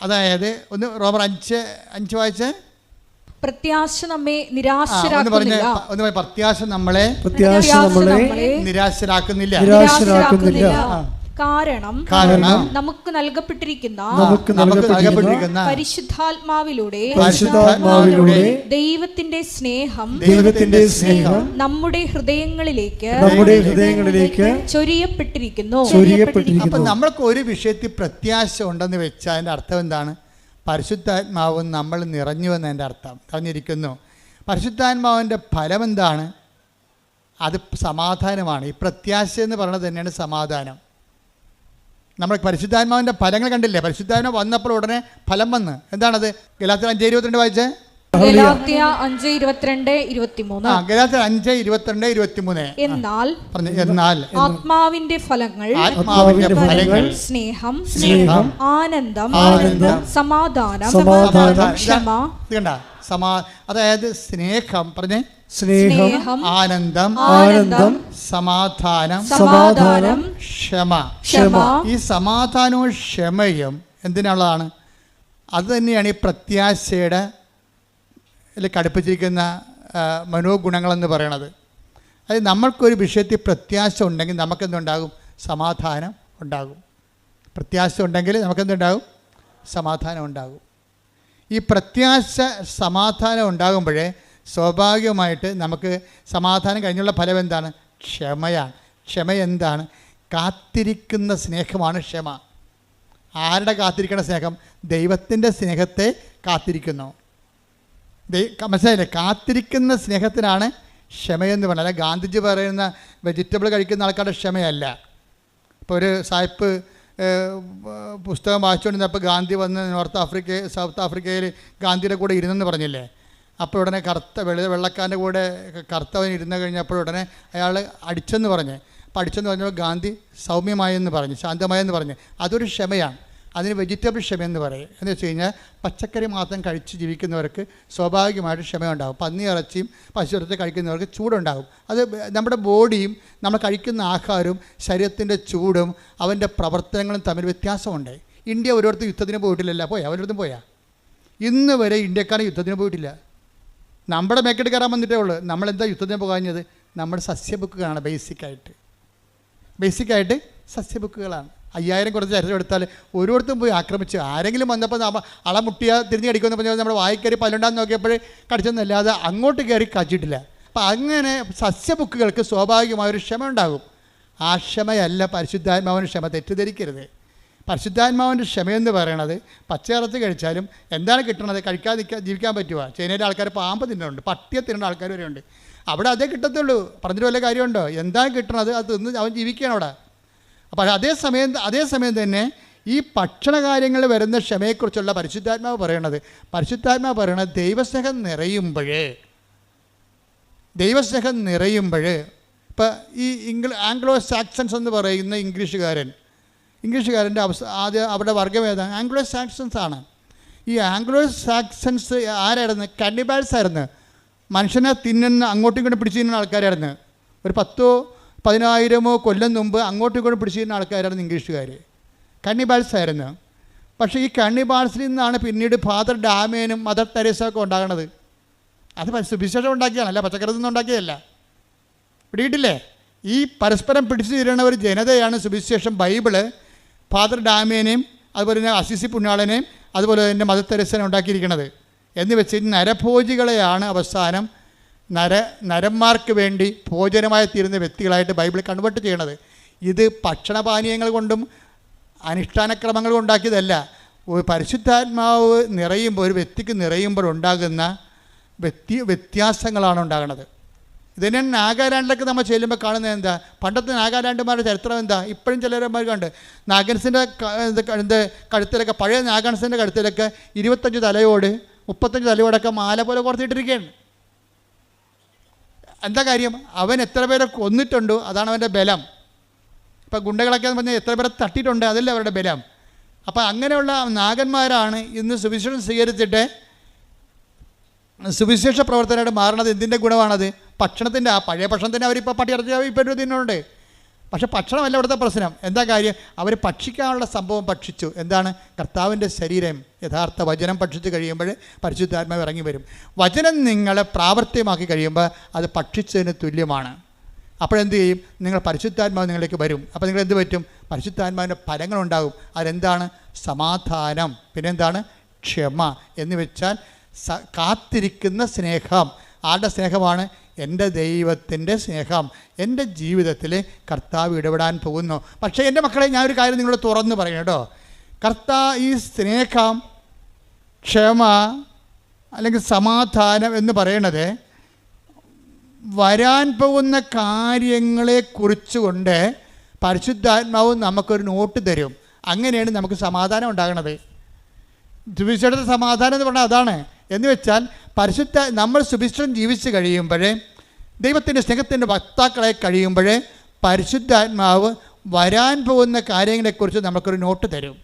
അതായത് ഒന്ന് റോമർ 5 വായിച്ച്. പ്രത്യാശ നമ്മെ നിരാശരാക്കുന്നില്ല. പ്രത്യാശ നമ്മളെ നിരാശരാക്കുന്നില്ല. കാരണം നമുക്ക് നൽകപ്പെട്ടിരിക്കുന്ന പരിശുദ്ധാത്മാവിലൂടെ ദൈവത്തിന്റെ സ്നേഹം നമ്മുടെ ഹൃദയങ്ങളിലേക്ക് ചൊരിയപ്പെട്ടിരിക്കുന്നു. അപ്പൊ നമ്മൾക്ക് ഒരു വിഷയത്തിൽ പ്രത്യാശ ഉണ്ടെന്ന് വെച്ചാൽ അതിന്റെ അർത്ഥം എന്താണ്? പരിശുദ്ധാത്മാവും നമ്മൾ നിറഞ്ഞു എന്നതിൻ്റെ അർത്ഥം പറഞ്ഞിരിക്കുന്നു. പരിശുദ്ധാത്മാവിൻ്റെ ഫലം എന്താണ്? അത് സമാധാനമാണ്. ഈ പ്രത്യാശ എന്ന് പറയുന്നത് തന്നെയാണ് സമാധാനം. നമ്മൾ പരിശുദ്ധാത്മാവിൻ്റെ ഫലങ്ങൾ കണ്ടില്ലേ? പരിശുദ്ധാത്മാവ് വന്നപ്പോൾ ഉടനെ ഫലം വന്ന്. എന്താണത്? ഗലാത്യർ 5:22 വായിച്ചേ. ഗലാത്യർ 5:22-23. ഗലാത്യർ 5:22-23. എന്നാൽ ആത്മാവിന്റെ ഫലങ്ങൾ സ്നേഹം, ആനന്ദം, സമാധാനം, ക്ഷമ. അതായത് സ്നേഹം പറഞ്ഞേ, സ്നേഹം, ആനന്ദം, സമാധാനം, ക്ഷമ. ഈ സമാധാനവും ക്ഷമയും എന്തിനുള്ളതാണ്? അത് തന്നെയാണ് ഈ പ്രത്യാശയുടെ കടുപ്പിച്ചിരിക്കുന്ന മനോഗുണങ്ങളെന്ന് പറയണത്. അതായത് നമ്മൾക്കൊരു വിഷയത്തിൽ പ്രത്യാശ ഉണ്ടെങ്കിൽ നമുക്കെന്തുണ്ടാകും? സമാധാനം ഉണ്ടാകും. പ്രത്യാശ ഉണ്ടെങ്കിൽ നമുക്കെന്തുണ്ടാകും? സമാധാനം ഉണ്ടാകും. ഈ പ്രത്യാശ സമാധാനം ഉണ്ടാകുമ്പോഴേ സ്വാഭാവികമായിട്ട് നമുക്ക് സമാധാനം കഴിഞ്ഞുള്ള ഫലം എന്താണ്? ക്ഷമയാണ്. ക്ഷമ എന്താണ്? കാത്തിരിക്കുന്ന സ്നേഹമാണ് ക്ഷമ. ആരുടെ കാത്തിരിക്കുന്ന സ്നേഹം? ദൈവത്തിൻ്റെ സ്നേഹത്തെ കാത്തിരിക്കുന്നു. മനസ്സിലായില്ലേ? കാത്തിരിക്കുന്ന സ്നേഹത്തിനാണ് ക്ഷമയെന്ന് പറഞ്ഞാൽ. അല്ല ഗാന്ധിജി പറയുന്ന വെജിറ്റബിൾ കഴിക്കുന്ന ആൾക്കാരുടെ ക്ഷമയല്ല. ഇപ്പോൾ ഒരു സായിപ്പ് പുസ്തകം വായിച്ചുകൊണ്ടിരുന്നപ്പോൾ ഗാന്ധി വന്ന് സൗത്ത് ആഫ്രിക്കയിൽ ഗാന്ധിയുടെ കൂടെ ഇരുന്നെന്ന് പറഞ്ഞില്ലേ? അപ്പോൾ ഉടനെ വെള്ളക്കാരൻ്റെ കൂടെ കറുത്തവൻ ഇരുന്ന് കഴിഞ്ഞപ്പോൾ ഉടനെ അയാൾ അടിച്ചെന്ന് പറഞ്ഞ്. അപ്പോൾ അടിച്ചെന്ന് പറഞ്ഞപ്പോൾ ഗാന്ധി സൗമ്യമായെന്ന് പറഞ്ഞു, ശാന്തമായെന്ന് പറഞ്ഞ്. അതൊരു ക്ഷമയാണ്. അതിന് വെജിറ്റബിൾ ക്ഷമയെന്ന് പറയും. എന്ന് വെച്ച് കഴിഞ്ഞാൽ പച്ചക്കറി മാത്രം കഴിച്ച് ജീവിക്കുന്നവർക്ക് സ്വാഭാവികമായിട്ട് ക്ഷമയുണ്ടാകും. പന്നി ഇറച്ചിയും പശുവിറച്ചി കഴിക്കുന്നവർക്ക് ചൂടുണ്ടാകും. അത് നമ്മുടെ ബോഡിയും നമ്മൾ കഴിക്കുന്ന ആഹാരവും ശരീരത്തിൻ്റെ ചൂടും അവൻ്റെ പ്രവർത്തനങ്ങളും തമ്മിൽ വ്യത്യാസമുണ്ട്. ഇന്ത്യ ഓരോരുത്തർ യുദ്ധത്തിന് പോയിട്ടില്ലല്ലോ. അവരോടത്തും പോയാ? ഇന്ന് വരെ ഇന്ത്യക്കാരൻ യുദ്ധത്തിന് പോയിട്ടില്ല. നമ്മുടെ മേക്കെട്ട് കയറാൻ വന്നിട്ടേ ഉള്ളൂ. നമ്മളെന്താ യുദ്ധത്തിന് പോകാഞ്ഞത്? നമ്മുടെ സസ്യബുക്കുകളാണ്. ബേസിക്കായിട്ട് സസ്യബുക്കുകളാണ്. 5000 കുറച്ച് ചരിത്രം എടുത്താൽ ഓരോരുത്തരും പോയി ആക്രമിച്ച് ആരെങ്കിലും വന്നപ്പോൾ അളമുട്ടിയാൽ തിരിഞ്ഞ് കടിക്കുമെന്ന് പറഞ്ഞാൽ നമ്മുടെ വായിക്കറി പല്ലുണ്ടാന്ന് നോക്കിയപ്പോൾ കടിച്ചെന്നല്ലാതെ അങ്ങോട്ട് കയറി കടിച്ചിട്ടില്ല. അപ്പം അങ്ങനെ സസ്യബുക്കുകൾക്ക് സ്വാഭാവികമായൊരു ക്ഷമ ഉണ്ടാകും. ആ ക്ഷമയല്ല പരിശുദ്ധാത്മാവിൻ്റെ ക്ഷമ. തെറ്റിദ്ധരിക്കരുത്. പരിശുദ്ധാത്മാവിൻ്റെ ക്ഷമയെന്ന് പറയണത് പച്ചയിറച്ചി കഴിച്ചാലും എന്താണ് കിട്ടണത്? കഴിക്കാതെ ജീവിക്കാൻ പറ്റുക? ചൈനയിലെ ആൾക്കാർ പാമ്പ് തിന്നുന്നുണ്ട്, പട്ടിയെ തിന്നുന്ന ആൾക്കാർ വരെ ഉണ്ട്. അവിടെ അതേ കിട്ടത്തുള്ളൂ. പറഞ്ഞിട്ട് വല്ല കാര്യമുണ്ടോ? എന്താണ് കിട്ടണത് അത് തിന്ന് അവൻ ജീവിക്കുകയാണ് അവിടെ. അപ്പോൾ അതേസമയം തന്നെ ഈ ഭക്ഷണകാര്യങ്ങൾ വരുന്ന ക്ഷമയെക്കുറിച്ചുള്ള പരിശുദ്ധാത്മാവ് പറയണത് ദൈവസ്നേഹം നിറയുമ്പോൾ ഇപ്പോൾ ഈ ആംഗ്ലോ സാക്സൺസ് എന്ന് പറയുന്ന ഇംഗ്ലീഷുകാരൻ്റെ അവരുടെ വർഗ്ഗം ഏതാണ്? ആംഗ്ലോ സാക്സൺസ് ആണ്. ഈ ആംഗ്ലോ സാക്സൺസ് ആരായിരുന്നു? കന്നിബാൽസ് ആയിരുന്നു. മനുഷ്യനെ തിന്നുന്ന, അങ്ങോട്ടും ഇങ്ങോട്ടും പിടിച്ചു തിന്നുന്ന ആൾക്കാരായിരുന്നു. ഒരു 10,000-10,000 കൊല്ലം മുമ്പ് അങ്ങോട്ടും ഇങ്ങോട്ടും പിടിച്ചിരുന്ന ആൾക്കാരായിരുന്നു ഇംഗ്ലീഷുകാർ. കന്നിബാൽസ് ആയിരുന്നു. പക്ഷേ ഈ കന്നിബാൽസിൽ നിന്നാണ് പിന്നീട് ഫാദർ ഡാമേനും മദർ തെരേസയൊക്കെ ഉണ്ടാകണത്. അത് സുവിശേഷം ഉണ്ടാക്കിയാണ്, അല്ല പച്ചക്കറിയിൽ നിന്ന് ഉണ്ടാക്കിയതല്ല. പിടിയിട്ടില്ലേ? ഈ പരസ്പരം പിടിച്ചു തീരുന്ന ഒരു ജനതയാണ് സുവിശേഷം, ബൈബിള്, ഫാദർ ഡാമേനെയും അതുപോലെ തന്നെ അസിസി പുണ്യാളനെയും അതുപോലെ തന്നെ മദർ തെരേസനെ ഉണ്ടാക്കിയിരിക്കുന്നത്. എന്ന് വെച്ച് നരഭോജികളെയാണ് അവസാനം നരന്മാർക്ക് വേണ്ടി ഭോജനമായി തീരുന്ന വ്യക്തികളായിട്ട് ബൈബിൾ കൺവേർട്ട് ചെയ്യണത്. ഇത് ഭക്ഷണപാനീയങ്ങൾ കൊണ്ടും അനുഷ്ഠാനക്രമങ്ങൾ കൊണ്ടാക്കിയതല്ല. പരിശുദ്ധാത്മാവ് നിറയുമ്പോൾ, ഒരു വ്യക്തിക്ക് നിറയുമ്പോഴുണ്ടാകുന്ന വ്യത്യാസങ്ങളാണ് ഉണ്ടാകുന്നത്. ഇതിനെ നാഗാലാൻഡിലൊക്കെ നമ്മൾ ചെല്ലുമ്പോൾ കാണുന്നത് എന്താ? പണ്ടത്തെ നാഗാലാൻഡുമാരുടെ ചരിത്രം എന്താ? ഇപ്പോഴും ചിലരന്മാർ കണ്ട് നാഗൻസിൻ്റെ കഴുത്തിലൊക്കെ, പഴയ നാഗൻസിൻ്റെ കഴുത്തിലൊക്കെ 25 തലയോട് 35 തലയോടൊക്കെ മാല പോലെ കോർത്തിട്ടിരിക്കുകയാണ്. എന്താ കാര്യം? അവൻ എത്ര പേരെ കൊന്നിട്ടുണ്ടോ അതാണ് അവൻ്റെ ബലം. ഇപ്പം ഗുണ്ടകളൊക്കെ എന്ന് പറഞ്ഞാൽ എത്ര പേരെ തട്ടിയിട്ടുണ്ട്, അതല്ലേ അവരുടെ ബലം. അപ്പം അങ്ങനെയുള്ള നാഗന്മാരാണ് ഇന്ന് സുവിശേഷം സ്വീകരിച്ചിട്ട് സുവിശേഷ പ്രവർത്തനമായിട്ട് മാറണത്. എന്തിൻ്റെ ഗുണമാണത്? ഭക്ഷണത്തിൻ്റെ. ആ പഴയ ഭക്ഷണത്തിൻ്റെ അവരിപ്പോൾ പട്ടിയിറച്ചി ഇപ്പോൾ തിന്നുന്നുണ്ട്. പക്ഷേ ഭക്ഷണമല്ല ഇവിടുത്തെ പ്രശ്നം. എന്താ കാര്യം? അവർ ഭക്ഷിക്കാനുള്ള സംഭവം ഭക്ഷിച്ചു. എന്താണ്? കർത്താവിൻ്റെ ശരീരം, യഥാർത്ഥ വചനം ഭക്ഷിച്ച് കഴിയുമ്പോൾ പരിശുദ്ധാത്മാവ് ഇറങ്ങി വരും. വചനം നിങ്ങളെ പ്രാവർത്തികമാക്കി കഴിയുമ്പോൾ അത് ഭക്ഷിച്ചതിന് തുല്യമാണ്. അപ്പോഴെന്ത് ചെയ്യും? നിങ്ങൾ പരിശുദ്ധാത്മാവ് നിങ്ങളിലേക്ക് വരും. അപ്പോൾ നിങ്ങൾ എന്ത് പറ്റും? പരിശുദ്ധാത്മാവിൻ്റെ ഫലങ്ങളുണ്ടാകും. അതെന്താണ്? സമാധാനം, പിന്നെന്താണ്? ക്ഷമ എന്ന് വെച്ചാൽ കാത്തിരിക്കുന്ന സ്നേഹം. ആരുടെ സ്നേഹമാണ്? എൻ്റെ ദൈവത്തിൻ്റെ സ്നേഹം. എൻ്റെ ജീവിതത്തിൽ കർത്താവ് ഇടപെടാൻ പോകുന്നു. പക്ഷേ എൻ്റെ മക്കളെ, ഞാനൊരു കാര്യം നിങ്ങളോട് തുറന്ന് പറയണം കേട്ടോ. ഈ സ്നേഹം, ക്ഷമ അല്ലെങ്കിൽ സമാധാനം എന്ന് പറയണത് വരാൻ പോകുന്ന കാര്യങ്ങളെക്കുറിച്ചുകൊണ്ട് പരിശുദ്ധാത്മാവ് നമുക്കൊരു നോട്ട് തരും. അങ്ങനെയാണ് നമുക്ക് സമാധാനം ഉണ്ടാകണത്. സുവിശേഷത്തെ സമാധാനം എന്ന് പറഞ്ഞാൽ അതാണ്. എന്ന് വെച്ചാൽ നമ്മൾ സുവിശേഷം ജീവിച്ച് കഴിയുമ്പോൾ, ദൈവത്തിൻ്റെ സ്നേഹത്തിൻ്റെ വക്താക്കളെ കഴിയുമ്പോൾ, പരിശുദ്ധാത്മാവ് വരാൻ പോകുന്ന കാര്യങ്ങളെക്കുറിച്ച് നമുക്കൊരു നോട്ട് തരും.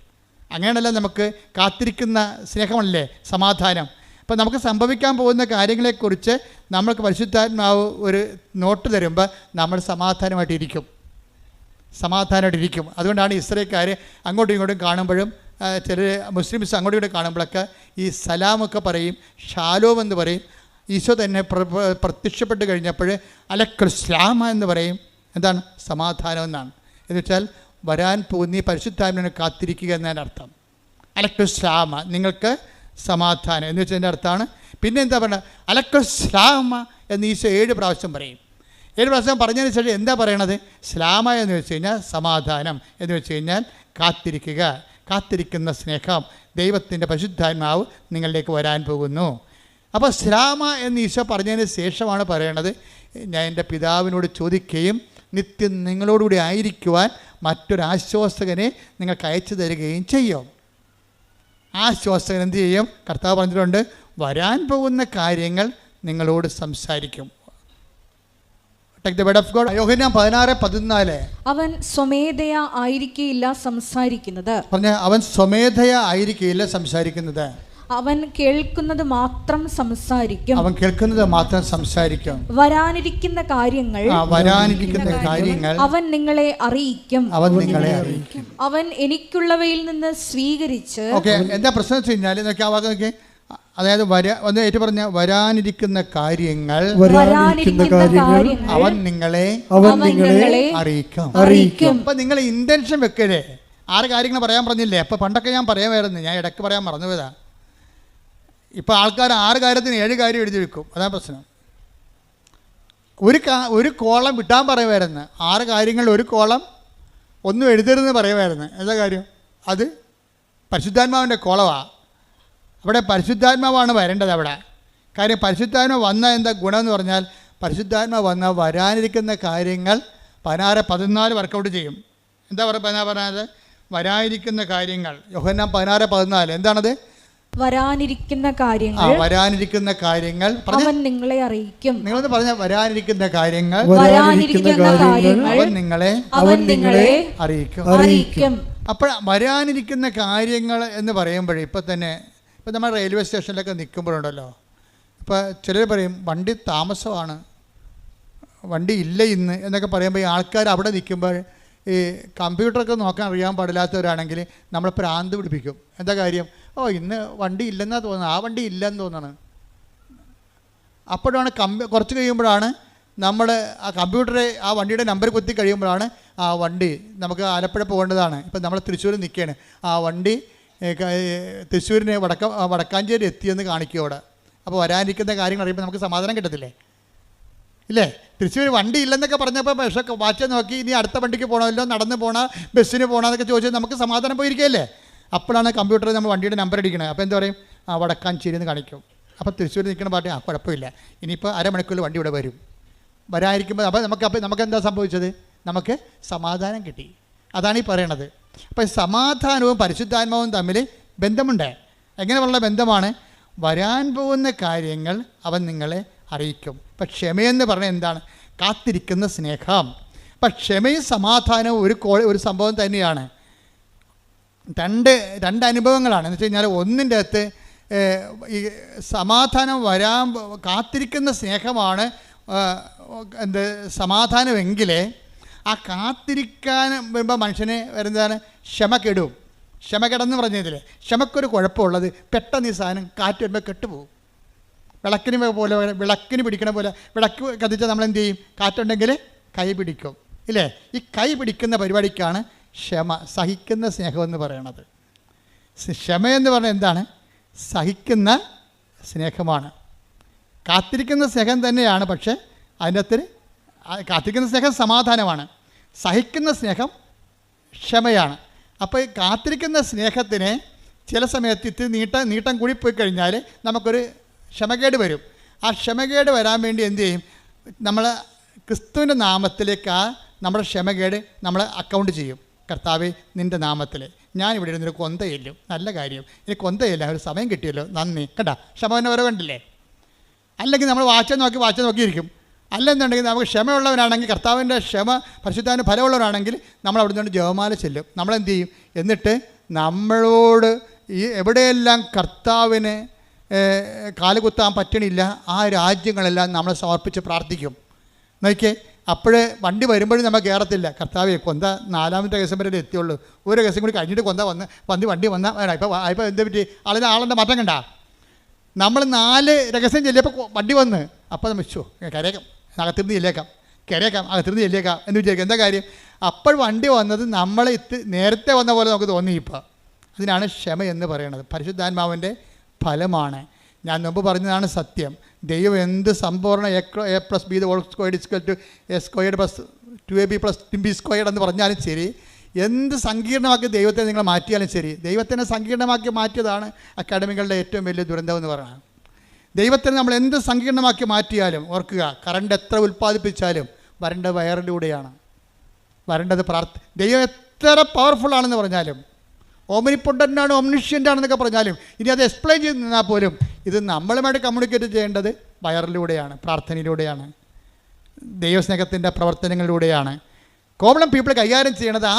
അങ്ങനെയല്ല നമുക്ക് കാത്തിരിക്കുന്ന സ്നേഹമല്ലേ സമാധാനം. അപ്പോൾ നമുക്ക് സംഭവിക്കാൻ പോകുന്ന കാര്യങ്ങളെക്കുറിച്ച് നമ്മൾക്ക് പരിശുദ്ധാത്മാവ് ഒരു നോട്ട് തരുമ്പോൾ നമ്മൾ സമാധാനമായിട്ടിരിക്കും. അതുകൊണ്ടാണ് ഇസ്രായേൽക്കാർ അങ്ങോട്ടും ഇങ്ങോട്ടും കാണുമ്പോഴും, ചിലർ മുസ്ലിംസ് അങ്ങോട്ടും ഇങ്ങോട്ടും കാണുമ്പോഴൊക്കെ ഈ സലാമൊക്കെ പറയും, ഷാലോം എന്ന് പറയും. ഈശോ തന്നെ പ്രത്യക്ഷപ്പെട്ട് കഴിഞ്ഞപ്പോൾ അലക്കുസ്ലാമ എന്ന് പറയും. എന്താണ്? സമാധാനം എന്നാണ്. എന്ന് വെച്ചാൽ വരാൻ പോകുന്ന ഈ പരിശുദ്ധാത്മാവിനെ കാത്തിരിക്കുക എന്നതിൻ്റെ അർത്ഥം. അലക്കുസ്ലാമ, നിങ്ങൾക്ക് സമാധാനം എന്ന് വെച്ചതിൻ്റെ അർത്ഥമാണ്. പിന്നെ എന്താ പറയുക? അലക്കുസ്ലാമ എന്ന് ഈശോ 7 പ്രാവശ്യം പറയും. 7 പ്രാവശ്യം പറഞ്ഞതിന് ശേഷം എന്താ പറയണത്? സ്ലാമ എന്ന് വെച്ച് കഴിഞ്ഞാൽ സമാധാനം, എന്ന് വെച്ച് കഴിഞ്ഞാൽ കാത്തിരിക്കുന്ന സ്നേഹം, ദൈവത്തിൻ്റെ പരിശുദ്ധാത്മാവ് നിങ്ങളിലേക്ക് വരാൻ പോകുന്നു. അപ്പോൾ സ്ലാമ എന്ന് ഈശോ പറഞ്ഞതിന് ശേഷമാണ് പറയണത്, ഞാൻ എൻ്റെ പിതാവിനോട് ചോദിക്കുകയും നിത്യം നിങ്ങളോടുകൂടി ആയിരിക്കുവാൻ മറ്റൊരാശ്വാസകനെ നിങ്ങൾക്ക് അയച്ചു തരികയും ചെയ്യും. ആശ്വാസകൻ എന്ത് ചെയ്യും? കർത്താവ് പറഞ്ഞിട്ടുണ്ട്, വരാൻ പോകുന്ന കാര്യങ്ങൾ നിങ്ങളോട് സംസാരിക്കും. Take the word of God. യോഹന്നാൻ 16:14. അവൻ സ്വമേധയാ ആയിരിക്കില്ല സംസാരിക്കുന്നത്. അവൻ സ്വമേധയാ ആയിരിക്കില്ല സംസാരിക്കുന്നത്. അവൻ കേൾക്കുന്നത് മാത്രം സംസാരിക്കും. വരാനിരിക്കുന്ന കാര്യങ്ങൾ അവൻ നിങ്ങളെ അറിയിക്കും. അവൻ എനിക്കുള്ളവയിൽ നിന്ന് സ്വീകരിച്ച്. എന്താ പ്രശ്നം വെച്ച് കഴിഞ്ഞാൽ അതായത് ഏറ്റു പറഞ്ഞ വരാനിരിക്കുന്ന കാര്യങ്ങൾ അവൻ നിങ്ങളെ അറിയിക്കും. അപ്പൊ നിങ്ങൾ ഇന്റൻഷൻ വെക്കലേ 6 കാര്യങ്ങൾ പറയാൻ പറഞ്ഞില്ലേ? അപ്പൊ പണ്ടൊക്കെ ഞാൻ പറയാമായിരുന്നു, ഞാൻ ഇടയ്ക്ക് പറയാൻ മറന്നുപോയതാ. ഇപ്പൊ ആൾക്കാർ 6 കാര്യത്തിന് 7 കാര്യം എഴുതി വെക്കും. അതാ പ്രശ്നം. ഒരു കോളം വിട്ടാൻ പറയുമായിരുന്നു. 6 കാര്യങ്ങളിൽ ഒരു കോളം ഒന്നും എഴുതരുതെന്ന് പറയുമായിരുന്നു. എന്താ കാര്യം? അത് പരിശുദ്ധാത്മാവിൻ്റെ കോളമാണ്. അവിടെ പരിശുദ്ധാത്മാവാണ് വരേണ്ടത് അവിടെ. കാര്യം പരിശുദ്ധാത്മാവ് വന്നാൽ എന്താ ഗുണമെന്ന് പറഞ്ഞാൽ, പരിശുദ്ധാത്മാവ് വന്നാൽ വരാനിരിക്കുന്ന കാര്യങ്ങൾ 16-14 വർക്കൗട്ട് ചെയ്യും. എന്താ പറഞ്ഞത്? വരാനിരിക്കുന്ന കാര്യങ്ങൾ. യോഹന്നാൻ 16:14 എന്താണത്? വരാനിരിക്കുന്ന കാര്യങ്ങൾ അവൻ നിങ്ങളെ അറിയിക്കും. നിങ്ങളൊന്ന് പറഞ്ഞ വരാനിരിക്കുന്ന കാര്യങ്ങൾ അവൻ നിങ്ങളെ അറിയിക്കും. അപ്പോൾ വരാനിരിക്കുന്ന കാര്യങ്ങൾ എന്ന് പറയുമ്പോഴേ ഇപ്പം നമ്മൾ റെയിൽവേ സ്റ്റേഷനിലൊക്കെ നിൽക്കുമ്പോഴുണ്ടല്ലോ, ഇപ്പോൾ ചിലർ പറയും വണ്ടി താമസമാണ്, വണ്ടി ഇല്ല ഇന്ന് എന്നൊക്കെ പറയുമ്പോൾ ഈ ആൾക്കാർ അവിടെ നിൽക്കുമ്പോൾ ഈ കമ്പ്യൂട്ടറൊക്കെ നോക്കാൻ അറിയാൻ പാടില്ലാത്തവരാണെങ്കിൽ നമ്മൾ പ്രാന്ത് പിടിപ്പിക്കും. എന്താ കാര്യം? ഇന്ന് വണ്ടി ഇല്ലെന്നാണ് തോന്നുന്നത്, ആ വണ്ടി ഇല്ലെന്ന് തോന്നണം. അപ്പോഴാണ് കുറച്ച് കഴിയുമ്പോഴാണ് നമ്മൾ ആ കമ്പ്യൂട്ടറെ ആ വണ്ടിയുടെ നമ്പർ കുത്തി കഴിയുമ്പോഴാണ് ആ വണ്ടി നമുക്ക് ആലപ്പുഴ പോകേണ്ടതാണ്. ഇപ്പം നമ്മൾ തൃശ്ശൂർ നിൽക്കുകയാണ്, ആ വണ്ടി തൃശ്ശൂരിന് വടക്കാഞ്ചേരി എത്തിയെന്ന് കാണിക്കും അവിടെ. അപ്പോൾ വരാനിരിക്കുന്ന കാര്യങ്ങൾ അറിയുമ്പോൾ നമുക്ക് സമാധാനം കിട്ടത്തില്ലേ? ഇല്ലേ? തൃശ്ശൂർ വണ്ടി ഇല്ലെന്നൊക്കെ പറഞ്ഞപ്പോൾ പക്ഷേ വാച്ച് നോക്കി ഇനി അടുത്ത വണ്ടിക്ക് പോകണമല്ലോ, നടന്ന് പോകണോ, ബസ്സിന് പോകണമെന്നൊക്കെ ചോദിച്ചാൽ നമുക്ക് സമാധാനം പോയിരിക്കുകയല്ലേ. അപ്പോഴാണ് കമ്പ്യൂട്ടറിൽ നമ്മൾ വണ്ടിയുടെ നമ്പർ അടിക്കണത്. അപ്പോൾ എന്താ പറയും? വടക്കാഞ്ചേരി എന്ന് കാണിക്കും. അപ്പോൾ തൃശ്ശൂർ നിൽക്കുന്ന പാർട്ടി കുഴപ്പമില്ല, ഇനിയിപ്പോൾ അരമണിക്കൂറിൽ വണ്ടി ഇവിടെ വരും. വരാതിരിക്കുമ്പോൾ നമുക്ക് എന്താ സംഭവിച്ചത്? നമുക്ക് സമാധാനം കിട്ടി. അതാണ് ഈ പറയണത്. അപ്പോൾ സമാധാനവും പരിശുദ്ധാത്മാവും തമ്മിൽ ബന്ധമുണ്ട്. എങ്ങനെയുള്ള ബന്ധമാണ്? വരാൻ പോകുന്ന കാര്യങ്ങൾ അവൻ നിങ്ങളെ അറിയിക്കും. ഇപ്പം ക്ഷമയെന്ന് പറഞ്ഞാൽ എന്താണ്? കാത്തിരിക്കുന്ന സ്നേഹം. അപ്പം ക്ഷമയും സമാധാനവും ഒരു സംഭവം തന്നെയാണ്. രണ്ട് അനുഭവങ്ങളാണ്. എന്ന് വെച്ച് കഴിഞ്ഞാൽ ഒന്നിൻ്റെ അകത്ത് ഈ സമാധാനം കാത്തിരിക്കുന്ന സ്നേഹമാണ് സമാധാനമെങ്കിൽ ആ കാത്തിരിക്കാൻ വരുമ്പോൾ മനുഷ്യന് വരുന്നതാണ് ക്ഷമ കെടും. ക്ഷമ കെടെന്ന് പറഞ്ഞതിൽ ക്ഷമക്കൊരു കുഴപ്പമുള്ളത്, പെട്ടെന്ന് ഈ സാധനം കാറ്റ് വരുമ്പോൾ കെട്ടുപോകും. വിളക്കിന് പിടിക്കണ പോലെ വിളക്ക് കത്തിച്ചാൽ നമ്മളെന്ത് ചെയ്യും? കാറ്റുണ്ടെങ്കിൽ കൈ പിടിക്കും, ഇല്ലേ? ഈ കൈ പിടിക്കുന്ന പരിപാടിക്കാണ് ക്ഷമ, സഹിക്കുന്ന സ്നേഹമെന്ന് പറയണത്. ക്ഷമയെന്ന് പറഞ്ഞാൽ എന്താണ്? സഹിക്കുന്ന സ്നേഹമാണ്. കാത്തിരിക്കുന്ന സ്നേഹം തന്നെയാണ്, പക്ഷേ അതിൻ്റെ കാത്തിരിക്കുന്ന സ്നേഹം സമാധാനമാണ്, സഹിക്കുന്ന സ്നേഹം ക്ഷമയാണ്. അപ്പോൾ ഈ കാത്തിരിക്കുന്ന സ്നേഹത്തിന് ചില സമയത്ത് ഇത്തിരി നീട്ടം കൂടി പോയി കഴിഞ്ഞാൽ നമുക്കൊരു ക്ഷമകേട് വരും. ആ ക്ഷമകേട് വരാൻ വേണ്ടി എന്ത് ചെയ്യും? നമ്മൾ ക്രിസ്തുവിൻ്റെ നാമത്തിലേക്ക് നമ്മുടെ ക്ഷമകേട് നമ്മൾ അക്കൗണ്ട് ചെയ്യും. കർത്താവേ, നിൻ്റെ നാമത്തിൽ ഞാനിവിടെ ഇരുന്നൊരു കൊന്തയില്ലും, നല്ല കാര്യം, ഇനി കൊന്തയില്ല, ഒരു സമയം കിട്ടിയല്ലോ, നന്ദി. കേട്ടോ, ക്ഷമ വരെ കണ്ടില്ലേ? അല്ലെങ്കിൽ നമ്മൾ വാച്ച നോക്കിയിരിക്കും. അല്ലെന്നുണ്ടെങ്കിൽ നമുക്ക് ക്ഷമയുള്ളവനാണെങ്കിൽ, കർത്താവിൻ്റെ ക്ഷമ പരിശുദ്ധാവിൻ്റെ ഫലമുള്ളവരാണെങ്കിൽ നമ്മൾ അവിടെ നിന്ന് ജപമാല ചെല്ലും. നമ്മളെന്ത് ചെയ്യും? എന്നിട്ട് നമ്മളോട് ഈ എവിടെയെല്ലാം കർത്താവിന് കാലുകുത്താൻ പറ്റണില്ല ആ രാജ്യങ്ങളെല്ലാം നമ്മളെ സമർപ്പിച്ച് പ്രാർത്ഥിക്കും. നോക്കിയേ, അപ്പോഴേ വണ്ടി വരുമ്പോഴും നമ്മൾ കയറത്തില്ല. കർത്താവേ, കൊന്ത 4ാമത്തെ രഹസ്യം വരെ എത്തിയുള്ളൂ, ഒരു രഹസ്യം കൂടി കഴിഞ്ഞിട്ട് കൊന്ത വണ്ടി വന്നാൽ വേണം. ഇപ്പോൾ എന്ത് പറ്റി? ആളിൻ്റെ മാറ്റം കണ്ട? നമ്മൾ 4 രഹസ്യം ചെല്ലിയപ്പോൾ വണ്ടി വന്ന്, അപ്പോൾ നമ്മൾ കരയേക്കാം, അകത്തിരുന്ന് ചെല്ലേക്കാം, അകത്തിരുന്ന് ചെല്ലേക്കാം എന്ന് വിചാരിക്കും. എന്താ കാര്യം? അപ്പോൾ വണ്ടി വന്നത് നമ്മൾ നേരത്തെ വന്ന പോലെ നമുക്ക് തോന്നി. ഇപ്പോൾ അതിനാണ് ക്ഷമ എന്ന് പറയുന്നത്. പരിശുദ്ധാത്മാവിൻ്റെ ഫലമാണ്. ഞാൻ മുമ്പ് പറഞ്ഞതാണ് സത്യം. ദൈവം എന്ത് സമ്പൂർണ്ണ A+B (² = A² + 2AB + 2B² എന്ന് പറഞ്ഞാലും ശരി, എന്ത് സങ്കീർണമാക്കി ദൈവത്തെ നിങ്ങൾ മാറ്റിയാലും ശരി, ദൈവത്തിനെ സങ്കീർണമാക്കി മാറ്റിയതാണ് അക്കാഡമികളുടെ ഏറ്റവും വലിയ ദുരന്തം എന്ന് പറയുന്നത്. ദൈവത്തിന് നമ്മൾ എന്ത് സങ്കീർണമാക്കി മാറ്റിയാലും ഓർക്കുക, കറണ്ട് എത്ര ഉൽപ്പാദിപ്പിച്ചാലും വരേണ്ടത് വയറിലൂടെയാണ്. വരേണ്ടത് ദൈവം എത്ര പവർഫുള്ളാണെന്ന് പറഞ്ഞാലും, ഓംനിപ്പൊട്ടൻ്റാണ്, ഓംനിഷ്യൻ്റാണെന്നൊക്കെ പറഞ്ഞാലും, ഇനി അത് എക്സ്പ്ലെയിൻ ചെയ്ത് നിന്നാൽ പോലും ഇത് നമ്മളുമായിട്ട് കമ്മ്യൂണിക്കേറ്റ് ചെയ്യേണ്ടത് വയറിലൂടെയാണ്, പ്രാർത്ഥനയിലൂടെയാണ്, ദൈവസ്നേഹത്തിൻ്റെ പ്രവർത്തനങ്ങളിലൂടെയാണ്. കോമൺ പീപ്പിൾ കൈകാര്യം ചെയ്യണത് ആ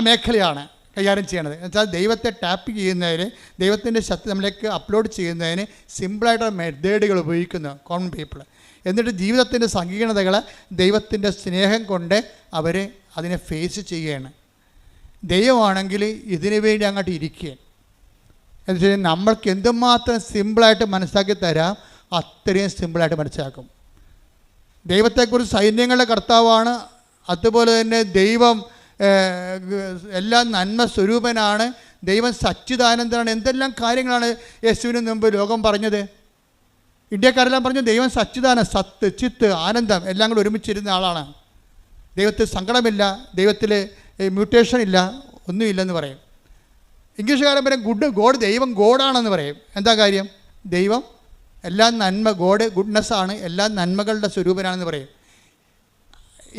മേഖലയാണ് കൈകാര്യം ചെയ്യണത്. എന്നുവെച്ചാൽ ദൈവത്തെ ടാപ്പ് ചെയ്യുന്നതിന്, ദൈവത്തിൻ്റെ ശക്തി നമ്മളിലേക്ക് അപ്ലോഡ് ചെയ്യുന്നതിന് സിമ്പിളായിട്ടുള്ള മെത്തേഡുകൾ ഉപയോഗിക്കുന്നു കോമൺ പീപ്പിൾ. എന്നിട്ട് ജീവിതത്തിൻ്റെ സങ്കീർണതകളെ ദൈവത്തിൻ്റെ സ്നേഹം കൊണ്ട് അവർ അതിനെ ഫേസ് ചെയ്യുകയാണ്. ദൈവമാണെങ്കിൽ ഇതിനു വേണ്ടി അങ്ങോട്ട് ഇരിക്കുക. എന്ന് വെച്ചാൽ നമ്മൾക്ക് എന്തുമാത്രം സിമ്പിളായിട്ട് മനസ്സിലാക്കി തരാം, അത്രയും സിമ്പിളായിട്ട് മനസ്സിലാക്കും. ദൈവത്തെക്കുറിച്ച് സൈന്യങ്ങളുടെ കർത്താവാണ്, അതുപോലെ തന്നെ ദൈവം എല്ലാം നന്മ സ്വരൂപനാണ്, ദൈവം സച്ചിദാനന്ദനാണ്. എന്തെല്ലാം കാര്യങ്ങളാണ് യേശുവിന് മുമ്പ് ലോകം പറഞ്ഞത്. ഇന്ത്യക്കാരെല്ലാം പറഞ്ഞു ദൈവം സച്ചിദാനന്ദ, സത്ത്, ചിത്ത്, ആനന്ദം എല്ലാം കൂടെ ഒരുമിച്ചിരുന്ന ആളാണ്. ദൈവത്തിൽ സങ്കടമില്ല, ദൈവത്തിൽ മ്യൂട്ടേഷൻ ഇല്ല, ഒന്നുമില്ലെന്ന് പറയും. ഇംഗ്ലീഷുകാരൻ പറയും ഗോഡ്, ദൈവം ഗോഡാണെന്ന് പറയും. എന്താ കാര്യം? ദൈവം എല്ലാം നന്മ, ഗോഡ് ഗുഡ്നെസ്സാണ്, എല്ലാ നന്മകളുടെ സ്വരൂപനാണെന്ന് പറയും.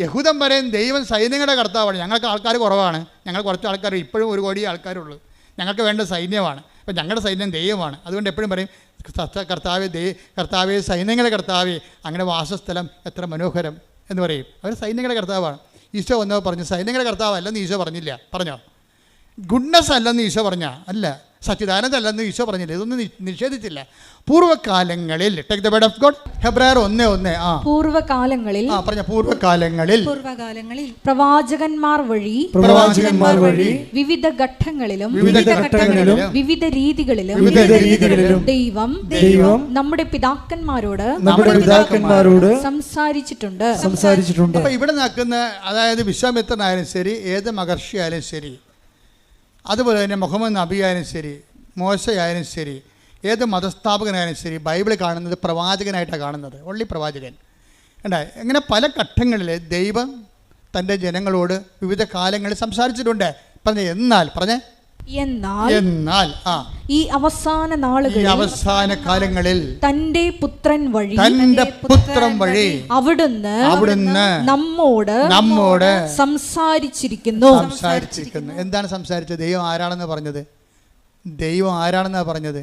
യഹൂദൻ പറയും ദൈവം സൈന്യങ്ങളുടെ കർത്താവാണ്. ഞങ്ങൾക്ക് ആൾക്കാർ കുറവാണ്, ഞങ്ങൾ കുറച്ച് ആൾക്കാർ, ഇപ്പോഴും 1 കോടി ആൾക്കാരുള്ളൂ, ഞങ്ങൾക്ക് വേണ്ട സൈന്യമാണ്, അപ്പം ഞങ്ങളുടെ സൈന്യം ദൈവമാണ്. അതുകൊണ്ട് എപ്പോഴും പറയും കർത്താവേ സൈന്യങ്ങളുടെ കർത്താവേ, അങ്ങനെ വാസസ്ഥലം എത്ര മനോഹരം എന്ന് പറയും. അവർ സൈന്യങ്ങളുടെ കർത്താവാണ്. ഈശോ വന്നപ്പോൾ പറഞ്ഞു സൈന്യങ്ങളുടെ കർത്താവ് അല്ലെന്ന് ഈശോ പറഞ്ഞില്ല. പറഞ്ഞോ? ഗുഡ്നെസ് അല്ലെന്ന് ഈശോ പറഞ്ഞാൽ അല്ല, സച്ചിദാനന്ദ അല്ലെന്ന് ഈശോ പറഞ്ഞില്ല. ഇതൊന്നും നിഷേധിച്ചില്ല. പൂർവ്വകാലങ്ങളിൽ take the word of God, ഹെബ്രായർ 1:1. പൂർവ്വകാലങ്ങളിൽ പ്രവാചകന്മാർ വഴി വിവിധ ഘട്ടങ്ങളിലും വിവിധ രീതികളിലും ദൈവം നമ്മുടെ പിതാക്കന്മാരോട് സംസാരിച്ചിട്ടുണ്ട്. അപ്പോൾ ഇവിടെ നിൽക്കുന്ന, അതായത് വിശ്വാമിത്രനായാലും ശരി, ഏത് മഹർഷി ആയാലും ശരി, അതുപോലെ തന്നെ മുഹമ്മദ് നബി ആയാലും ശരി, മോശയായാലും ശരി, ഏത് മതസ്ഥാപകനായാലും ശരി ബൈബിൾ കാണുന്നത് പ്രവാചകനായിട്ടാണ് കാണുന്നത്. ഒള്ളി പ്രവാചകൻ. എങ്ങനെ പല ഘട്ടങ്ങളിൽ ദൈവം തൻ്റെ ജനങ്ങളോട് വിവിധ കാലങ്ങളിൽ സംസാരിച്ചിട്ടുണ്ട്. എന്നാൽ ഈ അവസാന നാളുകളിൽ, അവസാന കാലങ്ങളിൽ തന്റെ പുത്രൻ വഴി അവിടുന്ന് നമ്മോട് സംസാരിച്ചിരിക്കുന്നു. എന്താണ് സംസാരിച്ചത്? ദൈവം ആരാണെന്ന് പറഞ്ഞത്?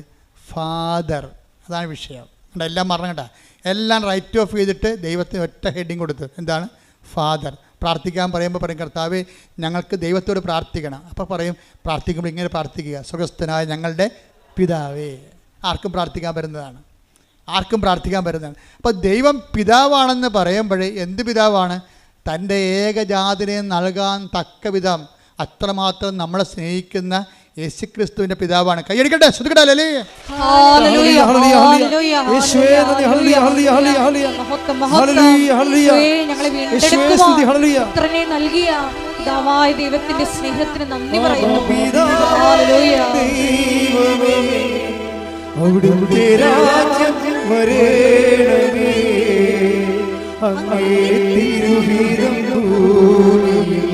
ഫാദർ. അതാണ് വിഷയം. എല്ലാം മറന്നണ്ട, എല്ലാം റൈറ്റ് ഓഫ് ചെയ്തിട്ട് ദൈവത്തിന് ഒറ്റ ഹെഡിങ് കൊടുത്ത്. എന്താണ്? ഫാദർ. പ്രാർത്ഥിക്കാൻ പറയുമ്പോൾ പറയും, കർത്താവേ ഞങ്ങൾക്ക് ദൈവത്തോട് പ്രാർത്ഥിക്കണം. അപ്പോൾ പറയും, പ്രാർത്ഥിക്കുമ്പോൾ ഇങ്ങനെ പ്രാർത്ഥിക്കുക, സ്വർഗ്ഗസ്ഥനായ ഞങ്ങളുടെ പിതാവേ. ആർക്കും പ്രാർത്ഥിക്കാൻ പറ്റുന്നതാണ്. അപ്പോൾ ദൈവം പിതാവാണെന്ന് പറയുമ്പോഴേ എന്ത് പിതാവാണ്? തൻ്റെ ഏകജാതിനെ നൽകാൻ തക്ക വിധം അത്രമാത്രം നമ്മളെ സ്നേഹിക്കുന്ന യേശുക്രിസ്തുവിന്റെ പിതാവാണ്. കൈയടിക്കട്ടെ, ശ്രദ്ധിക്കട്ടെ. ദൈവത്തിന്റെ സ്നേഹത്തിന് നന്ദി പറയുന്നു. അവിടുത്തെ രാജ്യം വരേണമേ, അങ്ങേ തിരുഹിതം ഭൂമിയിൽ